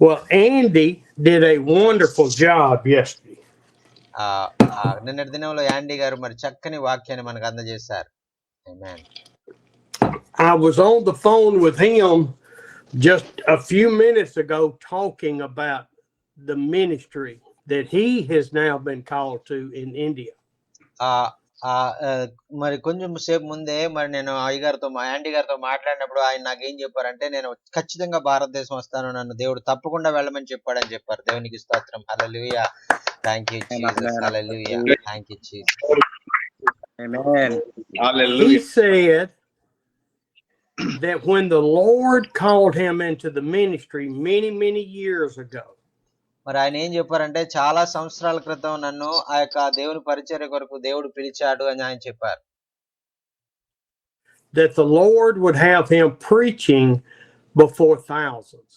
Well, Andy did a wonderful job yesterday. నిన్నటి దినంలో యాండీ గారు మరి చక్కని వాక్యాన్ని మనకు అందజేశారు. Amen. I was on the phone with him just a few minutes ago talking about the ministry that he has now been called to in India. మరి కొంచెం సేపు ముందే మరి నేను యాండీ గారితో మాట్లాడినప్పుడు ఆయన నాకేం చెప్పారంటే, నేను ఖచ్చితంగా భారతదేశం వస్తాను, నన్ను దేవుడు తప్పకుండా వెళ్ళమని చెప్పాడని చెప్పారు. దేవునికి స్తోత్రం. Hallelujah. Thank you Jesus. Hallelujah. Thank you Jesus. Amen. He Hallelujah. said that when the Lord called him into the ministry many, many years ago, మరి ఆయన ఏం చెప్పారంటే, చాలా సంవత్సరాల క్రితం నన్ను ఆ యొక్క దేవుని పరిచర్య కొరకు దేవుడు పిలిచాడు అని ఆయన చెప్పారు. that the Lord would have him preaching before thousands.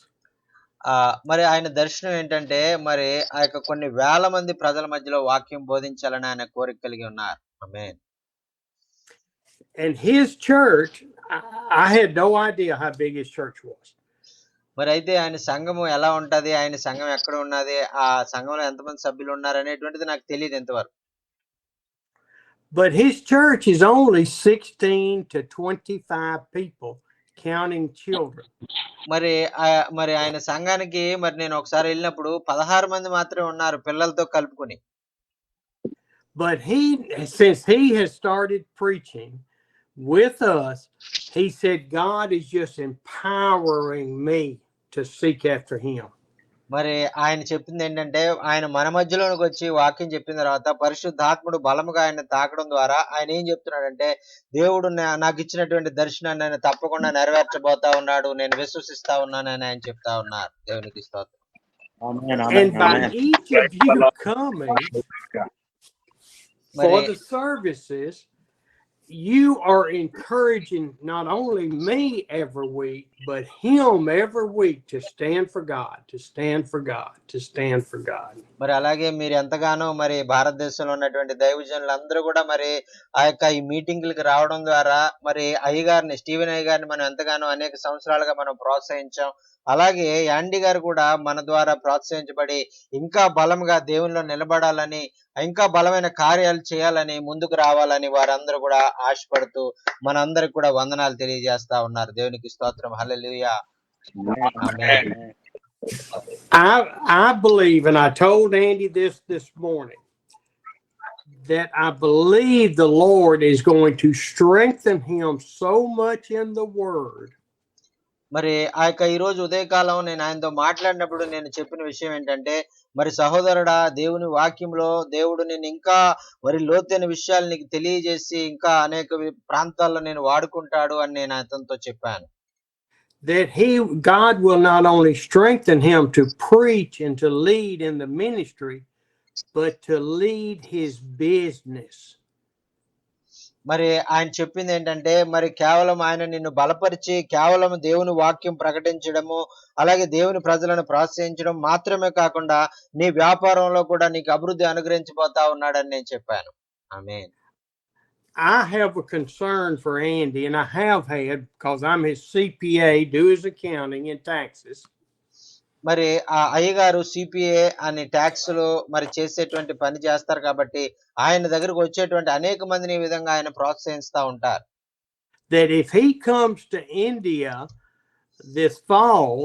మరి ఆయన దర్శనం ఏంటంటే, మరి ఆ యొక్క కొన్ని వేల మంది ప్రజల మధ్యలో వాక్యం బోధించాలని ఆయన కోరిక కలిగి ఉన్నారు. ఆమేన్. And his church, I had no idea how big his church was. మరి అయితే ఆయన సంఘము ఎలా ఉంటది, ఆయన సంఘం ఎక్కడ ఉన్నది, ఆ సంఘంలో ఎంతమంది సభ్యులు ఉన్నారు అనేటువంటిది నాకు తెలియదు ఎంతవరకు. But his church is only 16 to 25 people, counting children. మరి ఆయన సంఘానికి మరి నేను ఒకసారి వెళ్ళినప్పుడు 16 మంది మాత్రమే ఉన్నారు, పిల్లలతో కలుపుకొని. But since he has started preaching with us, he said God is just empowering me to seek after him. మరి ఆయన చెప్పింది ఏంటంటే, ఆయన మన మధ్యలోనికి వచ్చి వాక్యం చెప్పిన తర్వాత పరిశుద్ధాత్ముడు బలముగా ఆయన తాకడం ద్వారా ఆయన ఏం చెప్తున్నాడంటే, దేవుడు నాకు ఇచ్చినటువంటి దర్శనాన్ని ఆయన తప్పకుండా నెరవేర్చబోతా ఉన్నాడు, నేను విశ్వసిస్తా ఉన్నానని ఆయన చెప్తా ఉన్నారు. దేవునికి స్తోత్రం. And by each of you coming for the services, you are encouraging not only me every week, but him every week to stand for God, to stand for God, to stand for God. మరి అలాగే మీరు ఎంతగానో మరి భారతదేశంలో ఉన్నటువంటి దైవజనులందరూ కూడా మరి ఆ యొక్క ఈ మీటింగ్లకు రావడం ద్వారా మరి స్టీవెన్ అయ్యగారిని మనం ఎంతగానో అనేక సంవత్సరాలుగా మనం ప్రోత్సహించాం. అలాగే యాండీ గారు కూడా మన ద్వారా ప్రోత్సహించబడి ఇంకా బలంగా దేవునిలో నిలబడాలని, ఇంకా బలమైన కార్యాలు చేయాలని, ముందుకు రావాలని వారందరూ కూడా ఆశపడుతూ మనందరికి కూడా వందనాలు తెలియజేస్తా ఉన్నారు. దేవునికి స్తోత్రం. హల్లెలూయా. ఆమేన్. I believe, and I told Andy this morning, that I believe the Lord is going to strengthen him so much in the Word. మరి ఆ యొక్క ఈరోజు ఉదయకాలం నేను ఆయనతో మాట్లాడినప్పుడు నేను చెప్పిన విషయం ఏంటంటే, మరి సహోదరుడా, దేవుని వాక్యంలో దేవుడు నేను ఇంకా మరి లోతైన విషయాలు నీకు తెలియజేసి ఇంకా అనేక ప్రాంతాల్లో నేను వాడుకుంటాడు అని నేను అతనితో చెప్పాను. That God will not only strengthen him to preach and to lead in the ministry, but to lead his business. మరి ఆయన చెప్పింది ఏంటంటే, మరి కేవలం ఆయన నిన్ను బలపరిచి కేవలం దేవుని వాక్యం ప్రకటించడము, అలాగే దేవుని ప్రజలను ప్రోత్సహించడం మాత్రమే కాకుండా నీ వ్యాపారంలో కూడా నీకు అభివృద్ధి అనుగ్రహించబోతా ఉన్నాడని నేను చెప్పాను. ఆమేన్. I have a concern for Andy, and I have had, because I'm his CPA, do his accounting and taxes. మరి ఆ అయ్యగారు సిపిఏ అని ట్యాక్స్లు మరి చేసేటువంటి పని చేస్తారు కాబట్టి ఆయన దగ్గరకు వచ్చేటువంటి అనేక మందిని ఈ విధంగా ఆయన ప్రోత్సహిస్తూ ఉంటారు. That if he comes to India this fall,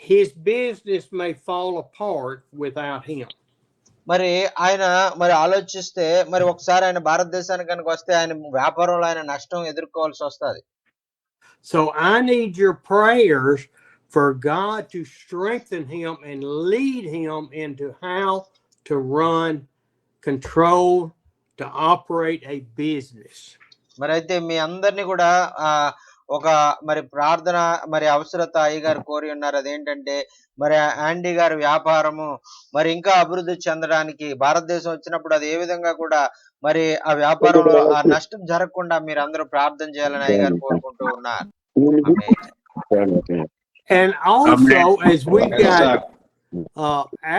his business may fall apart without him. మరి ఆయన మరి ఆలోచిస్తే మరి ఒకసారి ఆయన భారతదేశానికి కనుక వస్తే ఆయన వ్యాపారంలో ఆయన నష్టం ఎదుర్కోవాల్సి వస్తుంది. So I need your prayers for God to strengthen him and lead him into how to run, control, to operate a business. మరి అయితే మీ అందరినీ కూడా ఒక మరి ప్రార్థన మరి అవసరత అయ్యగారు కోరి ఉన్నారు. అదేంటంటే మరి యాండీ గారి వ్యాపారము మరి ఇంకా అభివృద్ధి చెందడానికి భారతదేశం వచ్చినప్పుడు అది ఏ విధంగా కూడా మరి ఆ వ్యాపారంలో ఆ నష్టం జరగకుండా మీరు అందరూ ప్రార్థన చేయాలని అయ్యగారు కోరుకుంటూ ఉన్నారు. And also, as we've got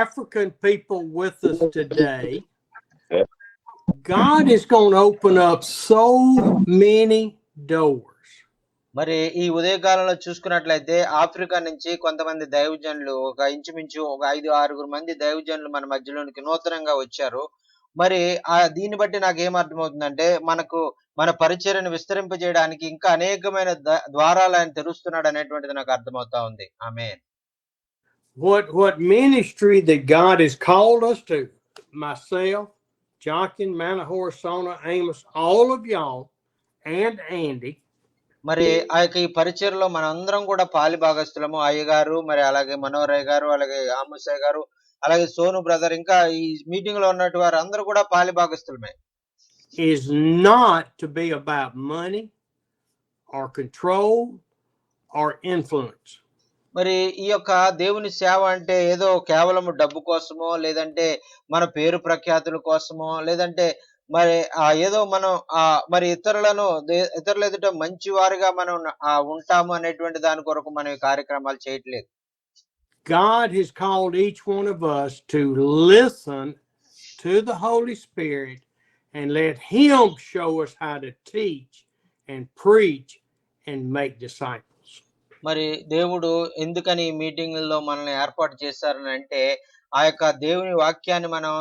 African people with us today, God is going to open up so many doors. మరి ఈ ఉదయకాలంలో చూసుకున్నట్లయితే ఆఫ్రికా నుంచి కొంతమంది దైవజనులు ఒక ఇంచుమించు ఒక 5-6 మంది దైవజనులు మన మధ్యలోనికి నూతనంగా వచ్చారు. మరి దీన్ని బట్టి నాకేం అర్థమవుతుందంటే మనకు మన పరిచర్యను విస్తరింపజేయడానికి ఇంకా అనేకమైన ద్వారాలు ఆయన తెరుస్తున్నాడు అనేటువంటిది నాకు అర్థమవుతా ఉంది. ఆమేన్. What ministry that God has called us to, myself, Jochen, Manahor, Sona, Amos, all of y'all, and Andy. మరి ఆ యొక్క ఈ పరిచర్లో మనందరం కూడా పాలి భాగస్థులము. అయ్యగారు, మరి అలాగే మనోహరయ్య గారు, అలాగే ఆమోసయ్య గారు, అలాగే సోను బ్రదర్, ఇంకా ఈ మీటింగ్ లో ఉన్నట్టు వారు అందరూ కూడా పాలి భాగస్థులమే. Is not to be about money or control or influence. మరి ఈ యొక్క దేవుని సేవ అంటే ఏదో కేవలం డబ్బు కోసమో, లేదంటే మన పేరు ప్రఖ్యాతుల కోసమో, లేదంటే మరి ఏదో మనం మరి ఇతరుల ఎదుట మంచి వారిగా మనం ఉంటాము అనేటువంటి దాని కొరకు మనం ఈ కార్యక్రమాలు చేయట్లేదు. God has called each one of us to listen to the Holy Spirit and let Him show us how to teach and preach and make disciples. మరి దేవుడు ఎందుకని ఈ మీటింగుల్లో మనల్ని ఏర్పాటు చేశారని అంటే ఆ యొక్క దేవుని వాక్యాన్ని మనం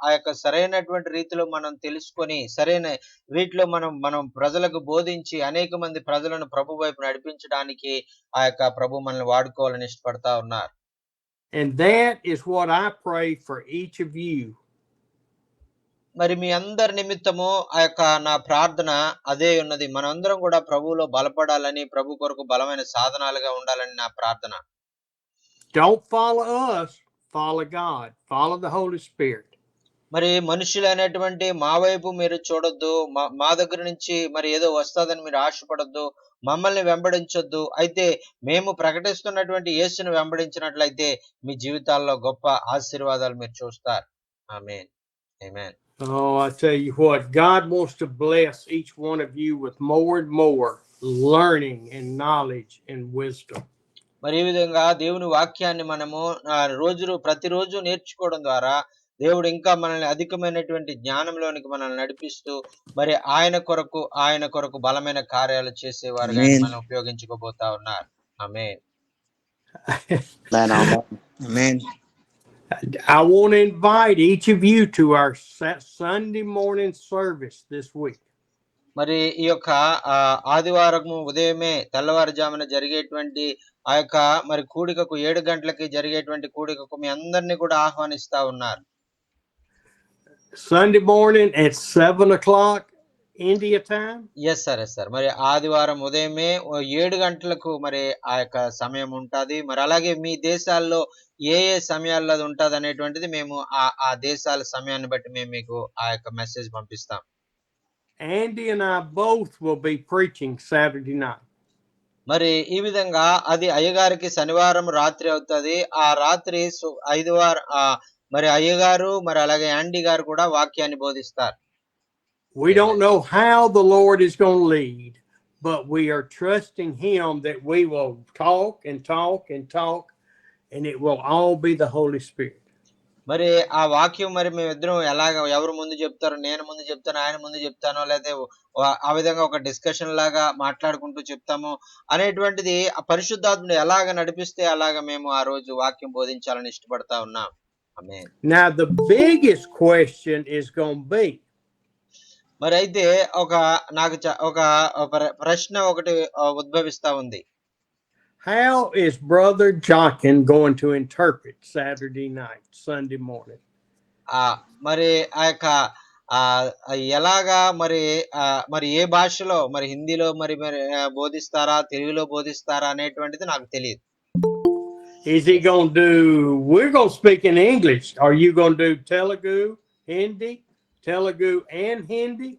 ఆ యొక్క సరైనటువంటి రీతిలో మనం తెలుసుకొని సరైన వీటిలో మనం ప్రజలకు బోధించి అనేక మంది ప్రజలను ప్రభు వైపు నడిపించడానికి ఆ యొక్క ప్రభు మనల్ని వాడుకోవాలని ఇష్టపడతా ఉన్నారు. And that is what I pray for each of you. మరి మీ అందరి నిమిత్తము ఆ యొక్క నా ప్రార్థన అదే ఉన్నది. మనందరం కూడా ప్రభువులో బలపడాలని, ప్రభు కొరకు బలమైన సాధనాలుగా ఉండాలని నా ప్రార్థన. Don't follow us, follow God, follow the Holy Spirit. మరి మనుషులైనటువంటి మా వైపు మీరు చూడొద్దు, మా దగ్గర నుంచి మరి ఏదో వస్తుందని మీరు ఆశపడొద్దు, మమ్మల్ని వెంబడించొద్దు. అయితే మేము ప్రకటిస్తున్నటువంటి యేసును వెంబడించినట్లయితే మీ జీవితాల్లో గొప్ప ఆశీర్వాదాలు మీరు చూస్తారు. ఆమేన్. ఆమేన్. Oh, I tell you what, God wants to bless each one of you with more and more learning and knowledge and wisdom. మరి ఈ విధంగా దేవుని వాక్యాన్ని మనము ప్రతిరోజు నేర్చుకోవడం ద్వారా దేవుడు ఇంకా మనల్ని అధికమైనటువంటి జ్ఞానంలోనికి మనల్ని నడిపిస్తూ మరి ఆయన కొరకు బలమైన కార్యాలు చేసేవారుగా మనం ఉపయోగించుకోబోతా ఉన్నారు. ఆమేన్. Amen. I want to invite each of you to our Sunday morning service this week. మరి ఈ యొక్క ఆదివారము ఉదయమే తెల్లవారుజామున జరిగేటువంటి ఆ యొక్క మరి కూడికకు 7 గంటలకి జరిగేటువంటి కూడికకు మీ అందరినీ కూడా ఆహ్వానిస్తా ఉన్నారు. Sunday morning at 7 o'clock India time. Yes sir. మరి ఆదివారం ఉదయమే 7 గంటలకు మరి ఆ యొక్క సమయం ఉంటది. మరి అలాగే మీ దేశాల్లో ఏ సమయాల్లో అది ఉంటది అనేటువంటిది మేము ఆ దేశాల సమయాన్ని బట్టి మేము మీకు ఆ యొక్క మెసేజ్ పంపిస్తాం. Andy and I both will be preaching Saturday night. మరి ఈ విధంగా అది అయ్యగారికి శనివారం రాత్రి అవుతది. ఆ రాత్రి మరి అయ్యగారు మరి అలాగే యాండీ గారు కూడా వాక్యాన్ని బోధిస్తారు. We don't know how the Lord is going to lead, but we are trusting Him that we will talk and talk and talk, and it will all be the Holy Spirit. మరి ఆ వాక్యం మరి మేమిద్దరం ఎవరు ముందు చెప్తారో, నేను ముందు చెప్తాను, ఆయన ముందు చెప్తానో, లేకపోతే ఆ విధంగా ఒక డిస్కషన్ లాగా మాట్లాడుకుంటూ చెప్తాము అనేటువంటిది ఆ పరిశుద్ధాత్ముడు ఎలాగ నడిపిస్తే అలాగ మేము ఆ రోజు వాక్యం బోధించాలని ఇష్టపడతా ఉన్నాం. ఆమేన్. Now the biggest question is going to be, మరి అయితే నాకు ఒక ప్రశ్న ఒకటి ఉద్భవిస్తా ఉంది. How is Brother Jochen going to interpret Saturday night, Sunday morning? మరి ఆ యొక్క ఎలాగా మరి ఏ భాషలో, మరి హిందీలో మరి బోధిస్తారా, తెలుగులో బోధిస్తారా అనేటువంటిది నాకు తెలియదు. Is he going to do, we're going to speak in English. Are you going to do Telugu and Hindi?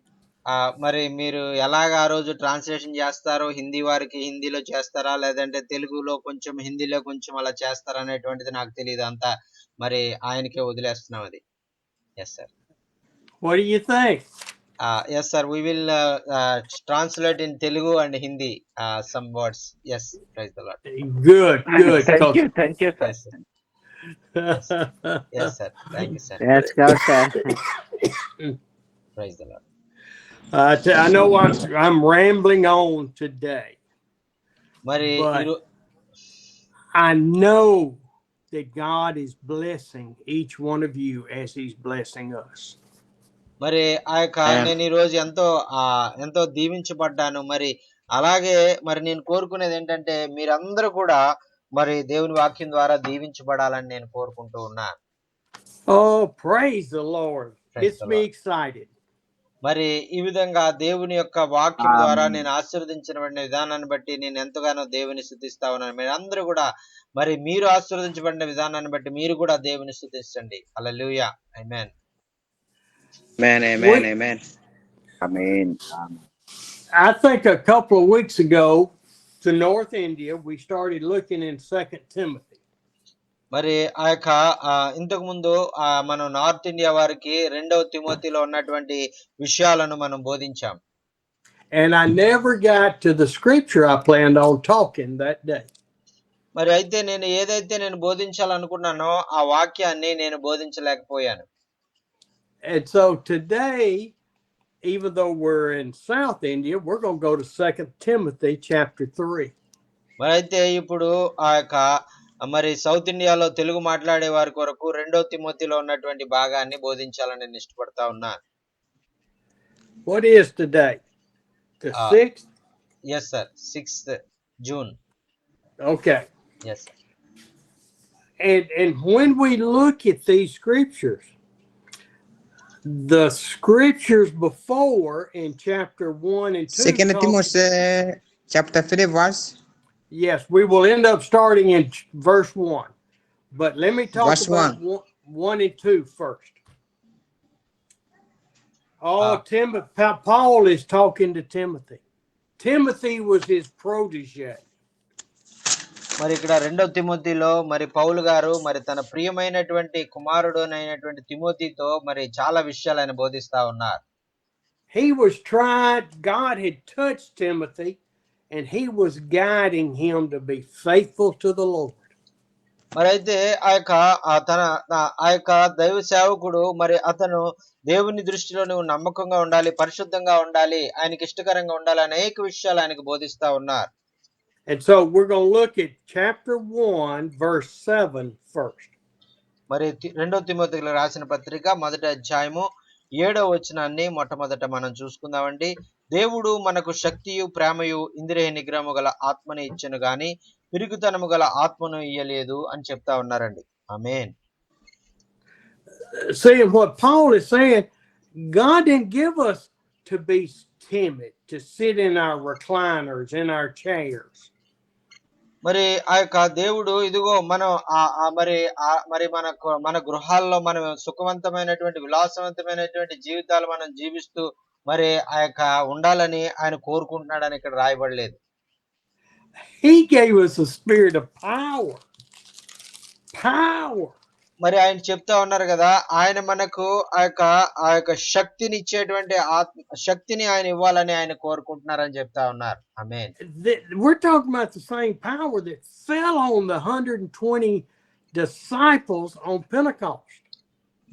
మరి మీరు ఎలాగ ఆ రోజు ట్రాన్స్లేషన్ చేస్తారో, హిందీ వారికి హిందీలో చేస్తారా, లేదంటే తెలుగులో కొంచెం హిందీలో కొంచెం అలా చేస్తారా అనేటువంటిది నాకు తెలియదు. అంతా మరి ఆయనకే వదిలేస్తున్నాం అది. Yes sir. What do you think? Yes sir, we will translate in Telugu and Hindi some words. Yes, praise the Lord. Good. Thank you sir. Yes sir, thank you sir. Yes God sir. Praise the Lord. I know I'm rambling on today. మరి But ఈరో I know that God is blessing each one of you as He's blessing us. మరి ఆ యొక్క Amen. నేను ఈ రోజు ఎంతో దీవించబడ్డాను. మరి అలాగే మరి నేను కోరుకునేది ఏంటంటే మీరందరూ కూడా మరి దేవుని వాక్యం ద్వారా దీవించబడాలని నేను కోరుకుంటూ ఉన్నాను. Oh, praise the Lord. Praise Gets the me Lord. excited. మరి ఈ విధంగా దేవుని యొక్క వాక్యం ద్వారా Amen. నేను ఆశీర్వదించబడిన విధానాన్ని బట్టి నేను ఎంతగానో దేవుని స్తుతిస్తా ఉన్నాను. మీరందరూ కూడా మరి మీరు ఆశీర్వదించబడిన విధానాన్ని బట్టి మీరు కూడా దేవుని స్తుతించండి. హల్లెలూయా. ఆమేన్. Amen. Amen. We, Amen. Amen. Amen. I think a couple of weeks ago to North India, we started looking in 2 Timothy. మరి ఆ యొక్క ఇంతకు ముందు మనం నార్త్ ఇండియా వారికి 2వ తిమోతిలో ఉన్నటువంటి విషయాలను మనం బోధించాం. And I never got to the scripture I planned on talking that day. మరి అయితే నేను ఏదైతే నేను బోధించాలనుకున్నానో ఆ వాక్యాన్ని నేను బోధించలేకపోయాను. And so today, even though we're in South India, we're going to go to 2 Timothy chapter 3. మరి అయితే ఇప్పుడు ఆ యొక్క మరి సౌత్ ఇండియాలో తెలుగు మాట్లాడే వారి కొరకు 2వ తిమోతిలో ఉన్నటువంటి భాగాన్ని బోధించాలని నేను ఇష్టపడతా ఉన్నాను. What is today? The Ah. 6th? Yes sir, 6th June. Okay. Yes sir. And when we look at these scriptures, the scriptures before in chapter 1 and 2. Second Timothy chapter 3 verse Yes, we will end up starting in verse 1. But let me talk Verse about 1 and 2 first. Oh, Paul is talking to Timothy. Timothy was his protege. మరి ఇక్కడ 2వ తిమోతిలో మరి పౌలు గారు మరి తన ప్రియమైనటువంటి కుమారుడునైనటువంటి తిమోతితో మరి చాలా విషయాలు ఆయన బోధిస్తా ఉన్నారు. He was trying, God had touched Timothy and he was guiding him to be faithful to the Lord. మరి అయితే ఆ యొక్క దైవ సేవకుడు మరి అతను దేవుని దృష్టిలో నువ్వు నమ్మకంగా ఉండాలి, పరిశుద్ధంగా ఉండాలి, ఆయనకి ఇష్టకరంగా ఉండాలి, అనేక విషయాలు ఆయనకు బోధిస్తా ఉన్నారు. And so we're going to look at chapter 1 verse 7 first. మరి 2వ తిమోతికి రాసిన పత్రిక 1వ అధ్యాయము 7వ వచనాన్ని మొట్టమొదట మనం చూసుకుందామండి. దేవుడు మనకు శక్తియు ప్రేమయు ఇంద్రియ నిగ్రహము గల ఆత్మని ఇచ్చెను గాని పిరుగుతనము గల ఆత్మను ఇయ్యలేదు అని చెప్తా ఉన్నారండి. ఆమేన్. See, what Paul is saying, God didn't give us to be timid, to sit in our recliners, in our chairs. మరి ఆ యొక్క దేవుడు ఇదిగో మనం మరి మన గృహాల్లో మనం సుఖవంతమైనటువంటి విలాసవంతమైనటువంటి జీవితాలు మనం జీవిస్తూ మరి ఆ యొక్క ఉండాలని ఆయన కోరుకుంటున్నాడని ఇక్కడ రాయబడలేదు. He gave us a spirit of power. మరి ఆయన చెప్తా ఉన్నారు కదా, ఆయన మనకు ఆ యొక్క శక్తిని ఇచ్చేటువంటి శక్తిని ఆయన ఇవ్వాలని ఆయన కోరుకుంటున్నారని చెప్తా ఉన్నారు. ఆమేన్. We're talking about the same power that fell on the 120 disciples on Pentecost.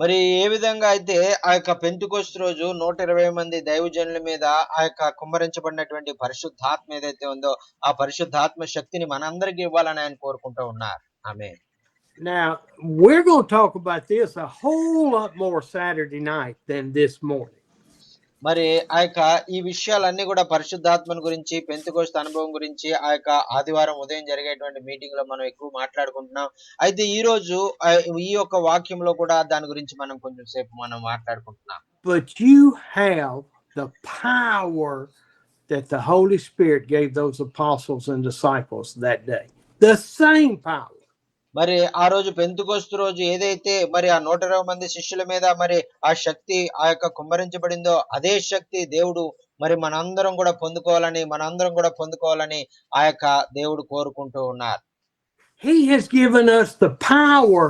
మరి ఏ విధంగా అయితే ఆ యొక్క పెంతెకొస్తు రోజు 120 మంది దైవజనుల మీద ఆ యొక్క కుమ్మరించబడినటువంటి పరిశుద్ధాత్మ ఏదైతే ఉందో ఆ పరిశుద్ధాత్మ శక్తిని మనందరికీ ఇవ్వాలని ఆయన కోరుకుంటూ ఉన్నారు. ఆమేన్. Now, we're going to talk about this a whole lot more Saturday night than this morning. మరి ఆ యొక్క ఈ విషయాలన్నీ కూడా పరిశుద్ధాత్మను గురించి, పెంతెకొస్తు అనుభవం గురించి ఆ యొక్క ఆదివారం ఉదయం జరిగేటువంటి మీటింగ్ లో మనం ఎక్కువ మాట్లాడుకుంటున్నాం. అయితే ఈ రోజు ఈ యొక్క వాక్యంలో కూడా దాని గురించి మనం కొంచెం సేపు మనం మాట్లాడుకుంటున్నాం. But you have the power that the Holy Spirit gave those apostles and disciples that day. The same power. మరి ఆ రోజు పెంతెకొస్తు రోజు ఏదైతే మరి ఆ 120 మంది శిష్యుల మీద మరి ఆ శక్తి ఆ యొక్క కుమ్మరించబడిందో అదే శక్తి దేవుడు మరి మనందరం కూడా పొందుకోవాలని ఆ యొక్క దేవుడు కోరుకుంటూ ఉన్నారు. He has given us the power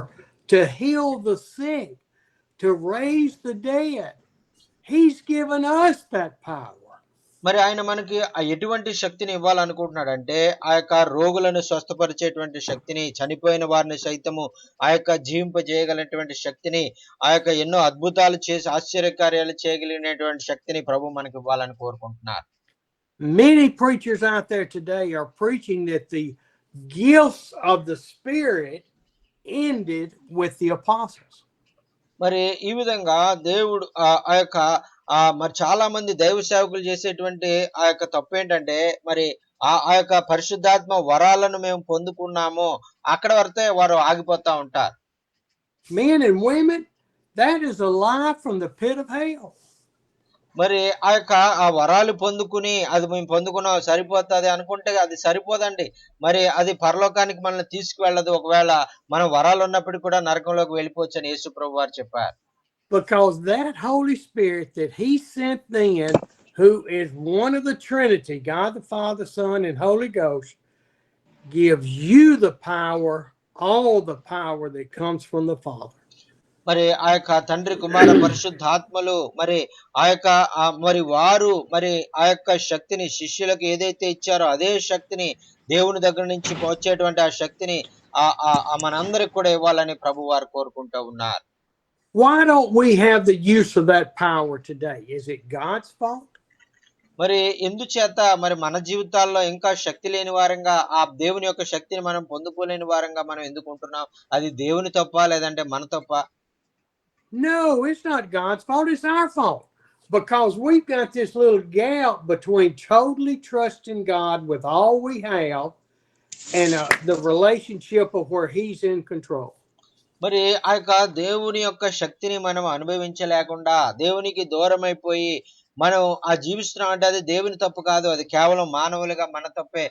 to heal the sick, to raise the dead. He's given us that power. మరి ఆయన మనకి ఎటువంటి శక్తిని ఇవ్వాలనుకుంటున్నాడంటే ఆ యొక్క రోగులను స్వస్థపరిచేటువంటి శక్తిని, చనిపోయిన వారిని సైతము ఆ యొక్క జీవింపజేయగలిగినటువంటి శక్తిని, ఆ యొక్క ఎన్నో అద్భుతాలు చేసి ఆశ్చర్యకార్యాలు చేయగలిగినటువంటి శక్తిని ప్రభు మనకి ఇవ్వాలని కోరుకుంటున్నారు. Many preachers out there today are preaching that the gifts of the Spirit ended with the apostles. మరి ఈ విధంగా దేవుడు ఆ యొక్క మరి చాలా మంది దైవ సేవకులు చేసేటువంటి ఆ యొక్క తప్పు ఏంటంటే మరి ఆ యొక్క పరిశుద్ధాత్మ వరాలను మేము పొందుకున్నాము అక్కడ వరకే వారు ఆగిపోతా ఉంటారు. Men and women, that is a lie from the pit of hell. మరి ఆ వరాలు పొందుకుని అది మేము పొందుకున్నాం సరిపోతుంది అనుకుంటే అది సరిపోదండి. మరి అది పరలోకానికి మనల్ని తీసుకువెళ్ళదు. ఒకవేళ మనం వరాలు ఉన్నప్పటికీ కూడా నరకంలోకి వెళ్ళిపోవచ్చు అని యేసు ప్రభు వారు చెప్పారు. Because that Holy Spirit that he sent then, who is one of the Trinity, God the Father, Son, and Holy Ghost, gives you the power, all the power that comes from the Father. మరి ఆ యొక్క తండ్రి కుమార పరిశుద్ధాత్మలు మరి మరి వారు మరి ఆ యొక్క శక్తిని శిష్యులకు ఏదైతే ఇచ్చారో అదే శక్తిని దేవుని దగ్గర నుంచి వచ్చేటువంటి ఆ శక్తిని మనందరికి కూడా ఇవ్వాలని ప్రభు వారు కోరుకుంటూ ఉన్నారు. Why don't we have the use of that power today? Is it God's fault? మరి ఎందుచేత మరి మన జీవితాల్లో ఇంకా శక్తి లేని వారంగా ఆ దేవుని యొక్క శక్తిని మనం పొందుకోలేని వారంగా మనం ఎందుకు ఉంటున్నాం? అది దేవుని తప్ప లేదంటే మన తప్ప? No, it's not God's fault. It's our fault. Because we've got this little gap between totally trusting God with all we have and the relationship of where he's in control. మరి ఆ యొక్క దేవుని యొక్క శక్తిని మనం అనుభవించలేకుండా దేవునికి దూరం అయిపోయి మనం జీవిస్తున్నాం అంటే అది దేవుని తప్పు కాదు. అది కేవలం మానవులుగా మన తప్పే.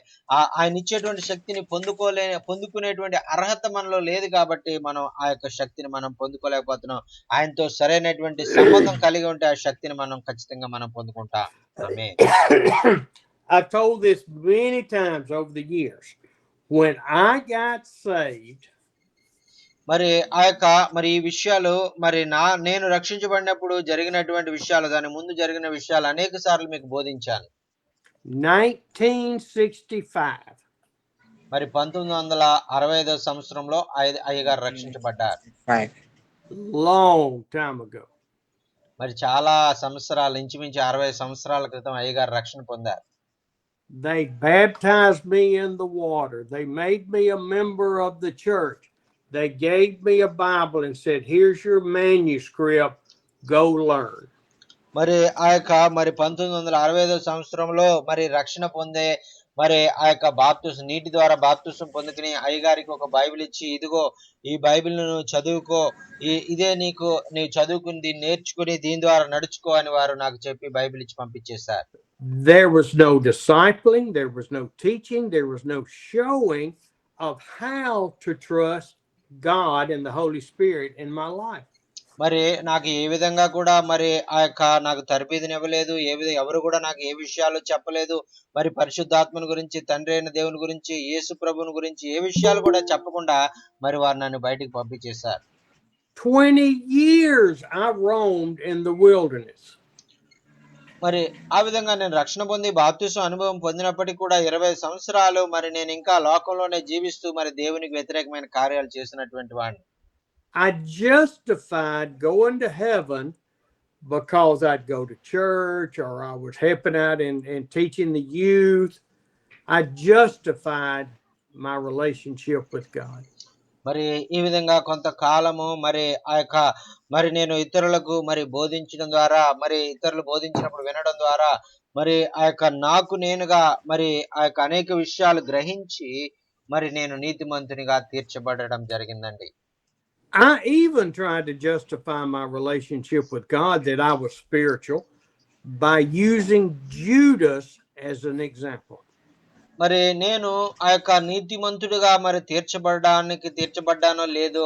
ఆయన ఇచ్చేటువంటి శక్తిని పొందుకునేటువంటి అర్హత మనలో లేదు కాబట్టి మనం ఆ యొక్క శక్తిని మనం పొందుకోలేకపోతున్నాం. ఆయనతో సరైనటువంటి సంబంధం కలిగి ఉంటే ఆ శక్తిని మనం ఖచ్చితంగా మనం పొందుకుంటాం. ఆమేన్. I've told this many times over the years. When I got saved, మరి మరి ఈ విషయాలు మరి నేను రక్షించబడినప్పుడు జరిగినటువంటి విషయాలు దాని ముందు జరిగిన విషయాలు అనేక సార్లు మీకు బోధించాను. 1965. మరి 1965 సంవత్సరంలో అయ్యగారు రక్షించబడ్డారు. Long time ago. మరి చాలా సంవత్సరాలు ఇంచుమించు 60 సంవత్సరాల క్రితం అయ్యగారు రక్షణ పొందారు. They baptized me in the water. They made me a member of the church. They gave me a Bible and said, "Here's your manuscript. Go learn." మరి మరి 1965 సంవత్సరంలో మరి రక్షణ పొందే మరి బాప్తిసం నీటి ద్వారా బాప్తిసం పొందుకుని అయ్యగారికి ఒక బైబిల్ ఇచ్చి ఇదిగో ఈ బైబిల్ నువ్వు చదువుకో ఇదే నీవు చదువుకుని దీన్ని నేర్చుకుని దీని ద్వారా నడుచుకో అని వారు నాకు చెప్పి బైబిల్ ఇచ్చి పంపించేశారు. There was no discipling, there was no teaching, there was no showing of how to trust God and the Holy Spirit in my life. మరి నాకు ఏ విధంగా కూడా మరి నాకు తరబీదుని ఇవ్వలేదు. ఎవరు కూడా నాకు ఏ విషయాలు చెప్పలేదు. మరి పరిశుద్ధాత్మని గురించి, తండ్రి అయిన దేవుని గురించి, యేసు ప్రభువుని గురించి ఏ విషయాలు కూడా చెప్పకుండా మరి వారు నన్ను బయటికి పంపించేశారు. 20 years I roamed in the wilderness. మరి ఆ విధంగా నేను రక్షణ పొంది బాప్తిసం అనుభవం పొందినప్పటికీ కూడా 20 సంవత్సరాలు మరి నేను ఇంకా లోకంలోనే జీవిస్తూ మరి దేవునికి వ్యతిరేకమైన కార్యాలు చేసినటువంటి వాడిని. I justified going to heaven because I'd go to church or I was helping out and teaching the youth. I justified my relationship with God. మరి ఈ విధంగా కొంతకాలము మరి మరి నేను ఇతరులకు మరి బోధించడం ద్వారా మరి ఇతరులు బోధించినప్పుడు వినడం ద్వారా మరి నాకు నేనుగా మరి అనేక విషయాలు గ్రహించి మరి నేను నీతిమంతునిగా తీర్చబడడం జరిగిందండి. I even tried to justify my relationship with God that I was spiritual by using Judas as an example. మరి నేను నీతిమంతుడిగా మరి తీర్చబడ్డానో లేదో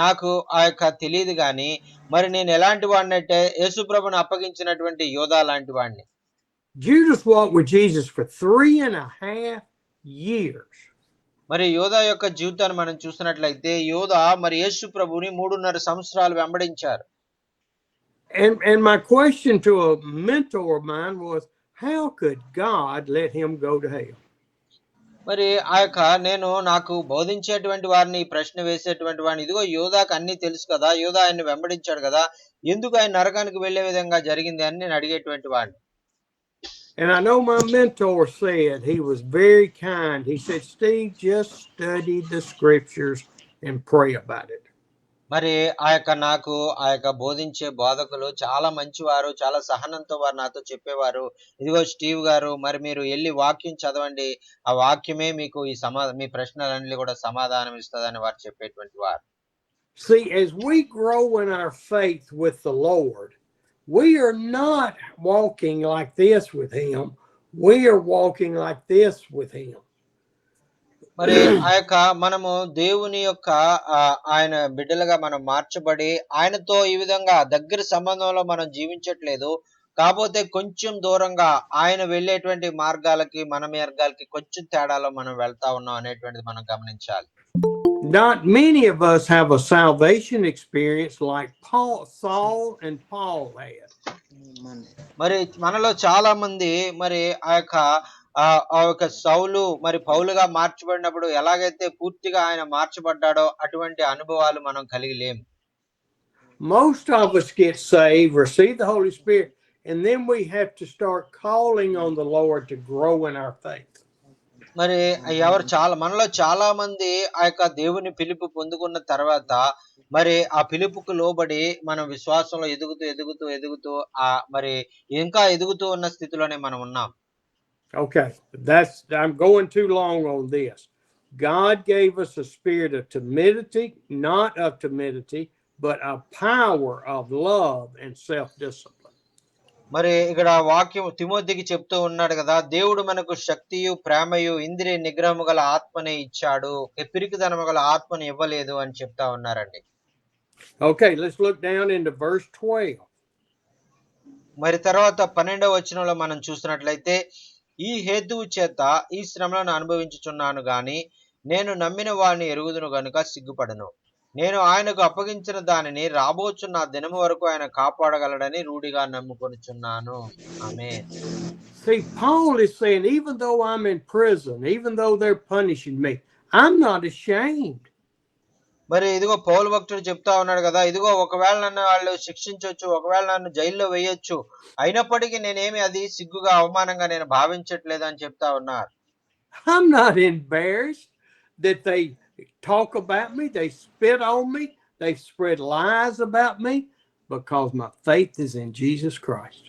నాకు తెలియదు గాని మరి నేను ఎలాంటి వాడినంటే యేసు ప్రభువుని అప్పగించినటువంటి యోధా లాంటి వాడిని. Judas walked with Jesus for 3.5 years. మరి యోధా యొక్క జీవితాన్ని మనం చూసినట్లయితే యోధా మరి యేసు ప్రభువుని 3.5 సంవత్సరాలు వెంబడించారు. And my question to a mentor of mine was, how could God let him go to hell? మరి నేను నాకు బోధించేటువంటి వారిని ప్రశ్న వేసేటువంటి వాడిని ఇదిగో యోధాకు అన్ని తెలుసు కదా, యోధా ఆయన్ని వెంబడించాడు కదా, ఎందుకు ఆయన నరకానికి వెళ్లే విధంగా జరిగింది అని నేను అడిగేటువంటి వాడిని. And I know my mentor said, he was very kind. He said, Steve, just study the scriptures and pray about it. మరి నాకు బోధించే బోధకులు చాలా మంచివారు, చాలా సహనంతో వారు నాతో చెప్పేవారు. ఇదిగో స్టీవ్ గారు, మరి మీరు ఎళ్లి వాక్యం చదవండి. ఆ వాక్యమే మీకు మీ ప్రశ్నలన్నీ కూడా సమాధానం ఇస్తదని వారు చెప్పేటువంటి వారు. See, as we grow in our faith with the Lord, we are not walking like this with him. We are walking like this with him. మరి మనము దేవుని యొక్క ఆయన బిడ్డలుగా మనం మార్చబడి ఆయనతో ఈ విధంగా దగ్గర సంబంధంలో మనం జీవించట్లేదు. కాకపోతే కొంచెం దూరంగా ఆయన వెళ్ళేటువంటి మార్గాలకి మన మార్గాలకి కొంచెం తేడాలో మనం వెళ్తా ఉన్నాం అనేటువంటిది మనం గమనించాలి. Not many of us have a salvation experience like Saul and Paul had. మరి మనలో చాలా మంది మరి ఆ యొక్క సౌలు మరి పౌలుగా మార్చబడినప్పుడు ఎలాగైతే పూర్తిగా ఆయన మార్చబడ్డాడో అటువంటి అనుభవాలు మనం కలిగి లేము. Most of us get saved, receive the Holy Spirit, and then we have to start calling on the Lord to grow in our faith. మరి మనలో చాలా మంది దేవుని పిలుపు పొందుకున్న తర్వాత మరి ఆ పిలుపుకు లోబడి మనం విశ్వాసంలో ఎదుగుతూ మరి ఇంకా ఎదుగుతూ ఉన్న స్థితిలోనే మనం ఉన్నాం. Okay, I'm going too long on this. God gave us a spirit of timidity, not of timidity, but a power of love and self-discipline. మరి ఇక్కడ వాక్యం తిమోతికి చెప్తూ ఉన్నాడు కదా, దేవుడు మనకు శక్తియు ప్రేమయు ఇంద్రియ నిగ్రహము గల ఆత్మనే ఇచ్చాడు, పిరికిదనము గల ఆత్మను ఇవ్వలేదు అని చెప్తా ఉన్నారండి. Okay, let's look down into verse 12. మరి తర్వాత 12వ వచనంలో మనం చూసినట్లయితే, ఈ హేతువు చేత ఈ శ్రమలను అనుభవించుచున్నాను గాని నేను నమ్మిన వాడిని ఎరుగుదును గనుక సిగ్గుపడను. నేను ఆయనకు అప్పగించిన దానిని రాబోచున్న దినము వరకు ఆయన కాపాడగలడని రూఢిగా నమ్ముకొనుచున్నాను. ఆమేన్. See, Paul is saying, even though I'm in prison, even though they're punishing me, I'm not ashamed. మరి ఇదిగో పౌలు భక్తుడు చెప్తా ఉన్నాడు కదా, ఇదిగో ఒకవేళ నన్ను వాళ్ళు శిక్షించవచ్చు, ఒకవేళ నన్ను జైల్లో వేయొచ్చు, అయినప్పటికీ నేనేమి అది సిగ్గుగా అవమానంగా నేను భావించట్లేదు అని చెప్తా ఉన్నారు. I'm not embarrassed that they talk about me, they spit on me, they spread lies about me, because my faith is in Jesus Christ.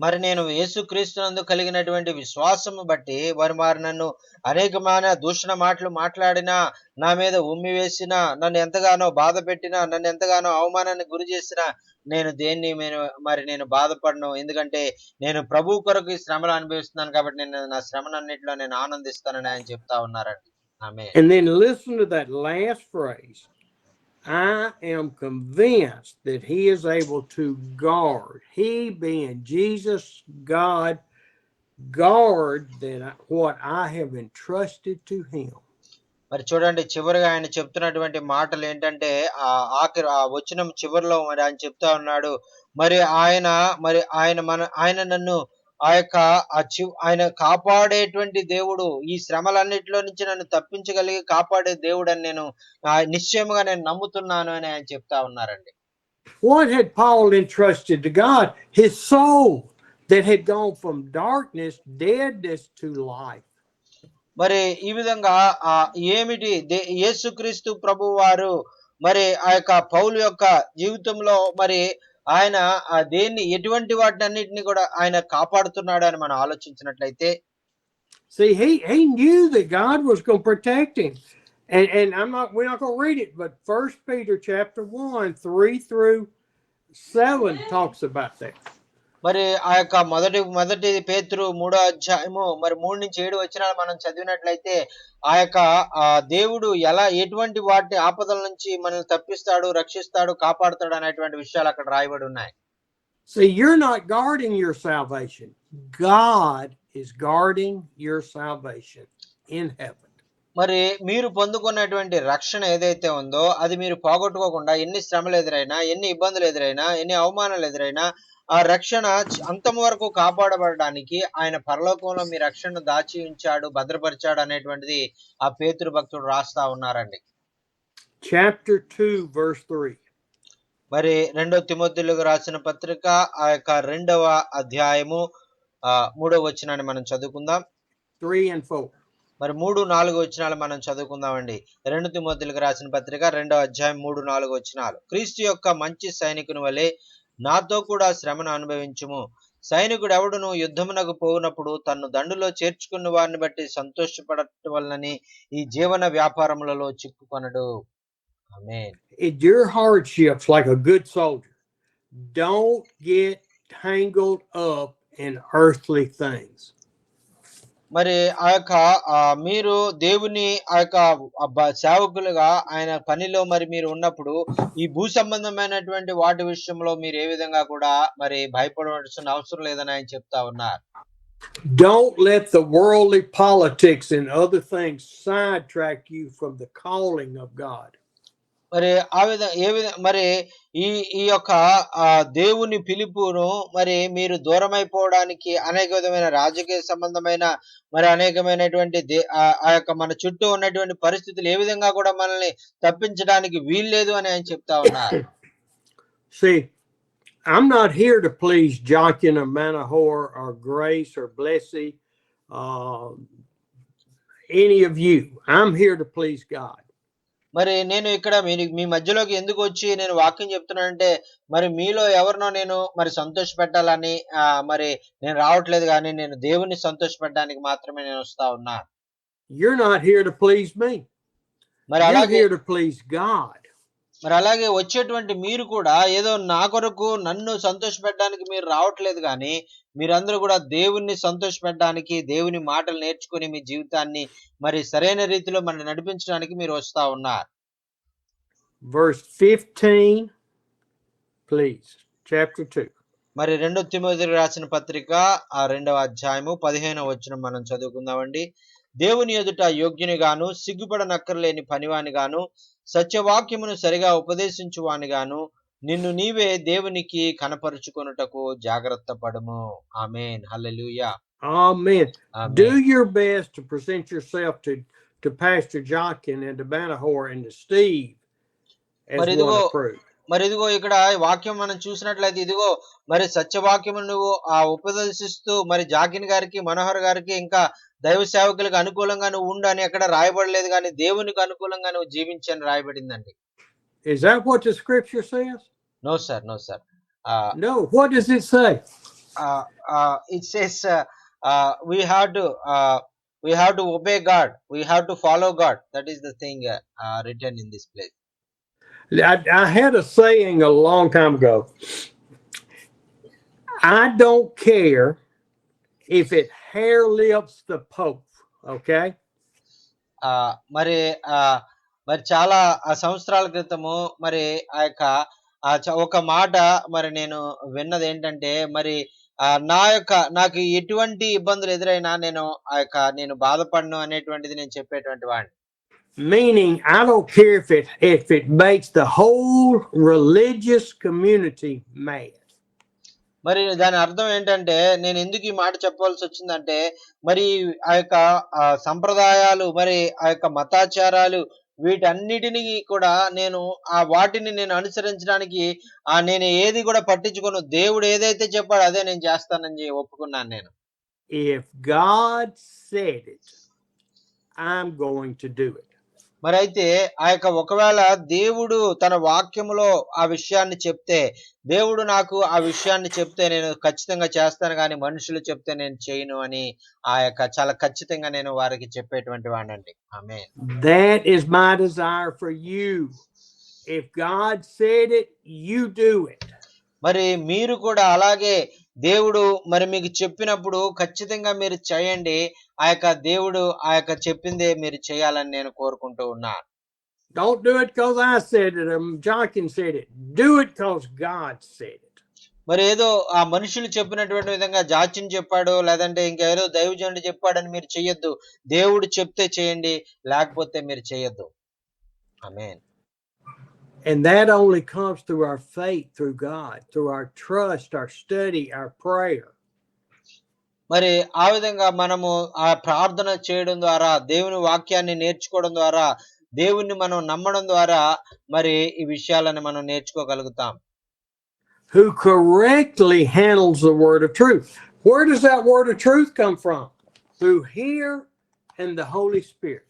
మరి నేను యేసుక్రీస్తునందు కలిగినటువంటి విశ్వాసము బట్టి వారు నన్ను అనేకమైన దూషణ మాటలు మాట్లాడినా, నా మీద ఉమ్మి వేసినా, నన్ను ఎంతగానో బాధ పెట్టినా, నన్ను ఎంతగానో అవమానానికి గురి చేసినా నేను నేను బాధపడను. ఎందుకంటే నేను ప్రభు కొరకు ఈ శ్రమలు అనుభవిస్తున్నాను కాబట్టి నేను నా శ్రమలన్నిటిలో నేను ఆనందిస్తానని ఆయన చెప్తా ఉన్నారండి. ఆమేన్. And then listen to that last phrase. I am convinced that he is able to guard, he being Jesus, God, guard what I have entrusted to him. మరి చూడండి, చివరిగా ఆయన చెప్తున్నటువంటి మాటలు ఏంటంటే, ఆఖరి వచనం చివరిలో మరి ఆయన చెప్తా ఉన్నాడు, మరి ఆయన నన్ను ఆయన కాపాడేటువంటి దేవుడు, ఈ శ్రమలన్నిటిలో నుంచి నన్ను తప్పించగలిగి కాపాడే దేవుడు అని నేను నిశ్చయముగా నేను నమ్ముతున్నాను అని ఆయన చెప్తా ఉన్నారండి. What had Paul entrusted to God? His soul that had gone from darkness, deadness to life. మరి ఈ విధంగా ఏమిటి యేసుక్రీస్తు ప్రభు వారు మరి పౌలు యొక్క జీవితంలో మరి ఆయన దేన్ని ఎటువంటి వాటినన్నిటిని కూడా ఆయన కాపాడుతున్నాడు అని మనం ఆలోచించినట్లయితే, see, he knew that God was going to protect him, and we're not going to read it, but 1 Peter chapter 1 3-7 talks about that. మరి మొదటి పేతురు 3వ అధ్యాయము మరి 3-7 వచనాలు మనం చదివినట్లయితే దేవుడు ఎటువంటి వాటి ఆపదల నుంచి మనల్ని తప్పిస్తాడు, రక్షిస్తాడు, కాపాడుతాడు అనేటువంటి విషయాలు అక్కడ రాయబడి ఉన్నాయి. See, you're not guarding your salvation. God is guarding your salvation in heaven. మరి మీరు పొందుకున్నటువంటి రక్షణ ఏదైతే ఉందో అది మీరు పోగొట్టుకోకుండా ఎన్ని శ్రమలు ఎదురైనా, ఎన్ని ఇబ్బందులు ఎదురైనా, ఎన్ని అవమానాలు ఎదురైనా ఆ రక్షణ అంతం వరకు కాపాడబడడానికి ఆయన పరలోకంలో మీ రక్షణ దాచి ఉంచాడు, భద్రపరిచాడు అనేటువంటిది ఆ పేతురు భక్తుడు రాస్తా ఉన్నారండి. Chapter 2 verse 3. మరి 2 తిమోతిలకు రాసిన పత్రిక 2వ అధ్యాయము మూడో వచనాన్ని మనం చదువుకుందాం. 3 and 4. మరి 3-4 వచనాలు మనం చదువుకుందామండి. 2 తిమోతిలకు రాసిన పత్రిక 2వ అధ్యాయం 3-4 వచనాలు. క్రీస్తు యొక్క మంచి సైనికుని వలె నాతో కూడా శ్రమను అనుభవించుము. సైనికుడు ఎవడును యుద్ధమునకు పోవునప్పుడు తన్ను దండులో చేర్చుకున్న వారిని బట్టి సంతోషపడవలనని ఈ జీవన వ్యాపారములలో చిక్కుకొనడు. ఆమేన్. Endure hardships like a good soldier. Don't get tangled up in earthly things. మరి ఆ యొక్క మీరు దేవుని ఆ యొక్క సేవకులుగా ఆయన పనిలో మరి మీరు ఉన్నప్పుడు ఈ భూ సంబంధమైనటువంటి వాటి విషయంలో మీరు ఏ విధంగా కూడా మరి భయపడవలసిన అవసరం లేదని ఆయన చెప్తా ఉన్నారు. Don't let the worldly politics and other things sidetrack you from the calling of God. మరి మరి ఈ యొక్క దేవుని పిలుపును మరి మీరు దూరమైపోవడానికి అనేక విధమైన రాజకీయ సంబంధమైన మరి అనేకమైనటువంటి ఆ యొక్క మన చుట్టూ ఉన్నటువంటి పరిస్థితులు ఏ విధంగా కూడా మనల్ని తప్పించడానికి వీల్లేదు అని ఆయన చెప్తా ఉన్నారు. See, I'm not here to please Jochen or Manahor or Grace or Blessy, any of you. I'm here to please God. మరి నేను ఇక్కడ మీ మధ్యలోకి ఎందుకు వచ్చి నేను వాక్యం చెప్తున్నానంటే మరి మీలో ఎవరినో నేను మరి సంతోష పెట్టాలని మరి నేను రావట్లేదు, కానీ నేను దేవుని సంతోష పెట్టడానికి మాత్రమే నేను వస్తా ఉన్నా. You're not here to please me. మరి అలాగే here to please God. మరి అలాగే వచ్చేటువంటి మీరు కూడా ఏదో నా కొరకు నన్ను సంతోష పెట్టడానికి మీరు రావట్లేదు, కానీ మీరందరూ కూడా దేవుణ్ణి సంతోష పెట్టడానికి, దేవుని మాటలు నేర్చుకుని మీ జీవితాన్ని మరి సరైన రీతిలో మనం నడిపించడానికి మీరు వస్తా ఉన్నారు. Verse 15, please. Chapter 2. మరి 2 తిమోతికి రాసిన పత్రిక 2వ అధ్యాయము 15వ వచనం మనం చదువుకుందామండి. దేవుని ఎదుట యోగ్యునిగాను సిగ్గుపడనక్కర్లేని పనివానిగాను సత్యవాక్యమును సరిగా ఉపదేశించువానిగాను నిన్ను నీవే దేవునికి కనపరుచుకొనుటకు జాగ్రత్త పడుము. ఆమేన్. హల్లెలూయా. Amen. Do your best to present yourself to Pastor Jochen and to Manahor and to Steve as one approved. మరి ఇదిగో ఇక్కడ వాక్యం మనం చూసినట్లయితే ఇదిగో మరి సత్యవాక్యము నువ్వు ఉపదేశిస్తూ మరి జాకిన్ గారికి, మనోహర్ గారికి, ఇంకా దైవ సేవకులకు అనుకూలంగా నువ్వు ఉండు అని ఎక్కడ రాయబడలేదు, కానీ దేవునికి అనుకూలంగా నువ్వు జీవించని రాయబడిందండి. Is that what the scripture says? No sir, no sir. No, what does it say? It says we have to obey God, we have to follow God. That is the thing written in this place. I had a saying a long time ago. I don't care if it hair lips the Pope, okay? మరి చాలా సంవత్సరాల క్రితము మరి ఆ యొక్క ఒక మాట మరి నేను విన్నది ఏంటంటే, మరి నాకు ఎటువంటి ఇబ్బందులు ఎదురైనా నేను బాధపడను అనేటువంటిది నేను చెప్పేటువంటి వాడిని. Meaning, I don't care if it makes the whole religious community mad. మరి దాని అర్థం ఏంటంటే, నేను ఎందుకు ఈ మాట చెప్పవలసి వచ్చిందంటే, మరి ఆ యొక్క సంప్రదాయాలు, మరి ఆ యొక్క మతాచారాలు, వీటన్నిటిని కూడా వాటిని నేను అనుసరించడానికి నేను ఏది కూడా పట్టించుకోను. దేవుడు ఏదైతే చెప్పాడో అదే నేను చేస్తానని ఒప్పుకున్నాను నేను. If God said it, I'm going to do it. మరి అయితే ఆ యొక్క ఒకవేళ దేవుడు తన వాక్యములో ఆ విషయాన్ని చెప్తే, దేవుడు నాకు ఆ విషయాన్ని చెప్తే నేను ఖచ్చితంగా చేస్తాను, కానీ మనుషులు చెప్తే నేను చేయను అని ఆ యొక్క చాలా ఖచ్చితంగా నేను వారికి చెప్పేటువంటి వాడినండి. ఆమేన్. That is my desire for you. If God said it, you do it. మరి మీరు కూడా అలాగే దేవుడు మరి మీకు చెప్పినప్పుడు ఖచ్చితంగా మీరు చేయండి. ఆ యొక్క దేవుడు ఆ యొక్క చెప్పిందే మీరు చేయాలని నేను కోరుకుంటూ ఉన్నాను. Don't do it because I said it or Jochen said it. Do it because God said it. మరి ఏదో ఆ మనుషులు చెప్పినటువంటి విధంగా జాచిన్ చెప్పాడు, లేదంటే ఇంకేదో దైవజనుడు చెప్పాడని మీరు చెయ్యొద్దు. దేవుడు చెప్తే చేయండి, లేకపోతే మీరు చెయ్యొద్దు. ఆమేన్. And that only comes through our faith, through God, through our trust, our study, our prayer. మరి ఆ విధంగా మనము ఆ ప్రార్థన చేయడం ద్వారా, దేవుని వాక్యాన్ని నేర్చుకోవడం ద్వారా, దేవుణ్ణి మనం నమ్మడం ద్వారా మరి ఈ విషయాలను మనం నేర్చుకోగలుగుతాం. Who correctly handles the word of truth. Where does that word of truth come from? Through here and the Holy Spirit.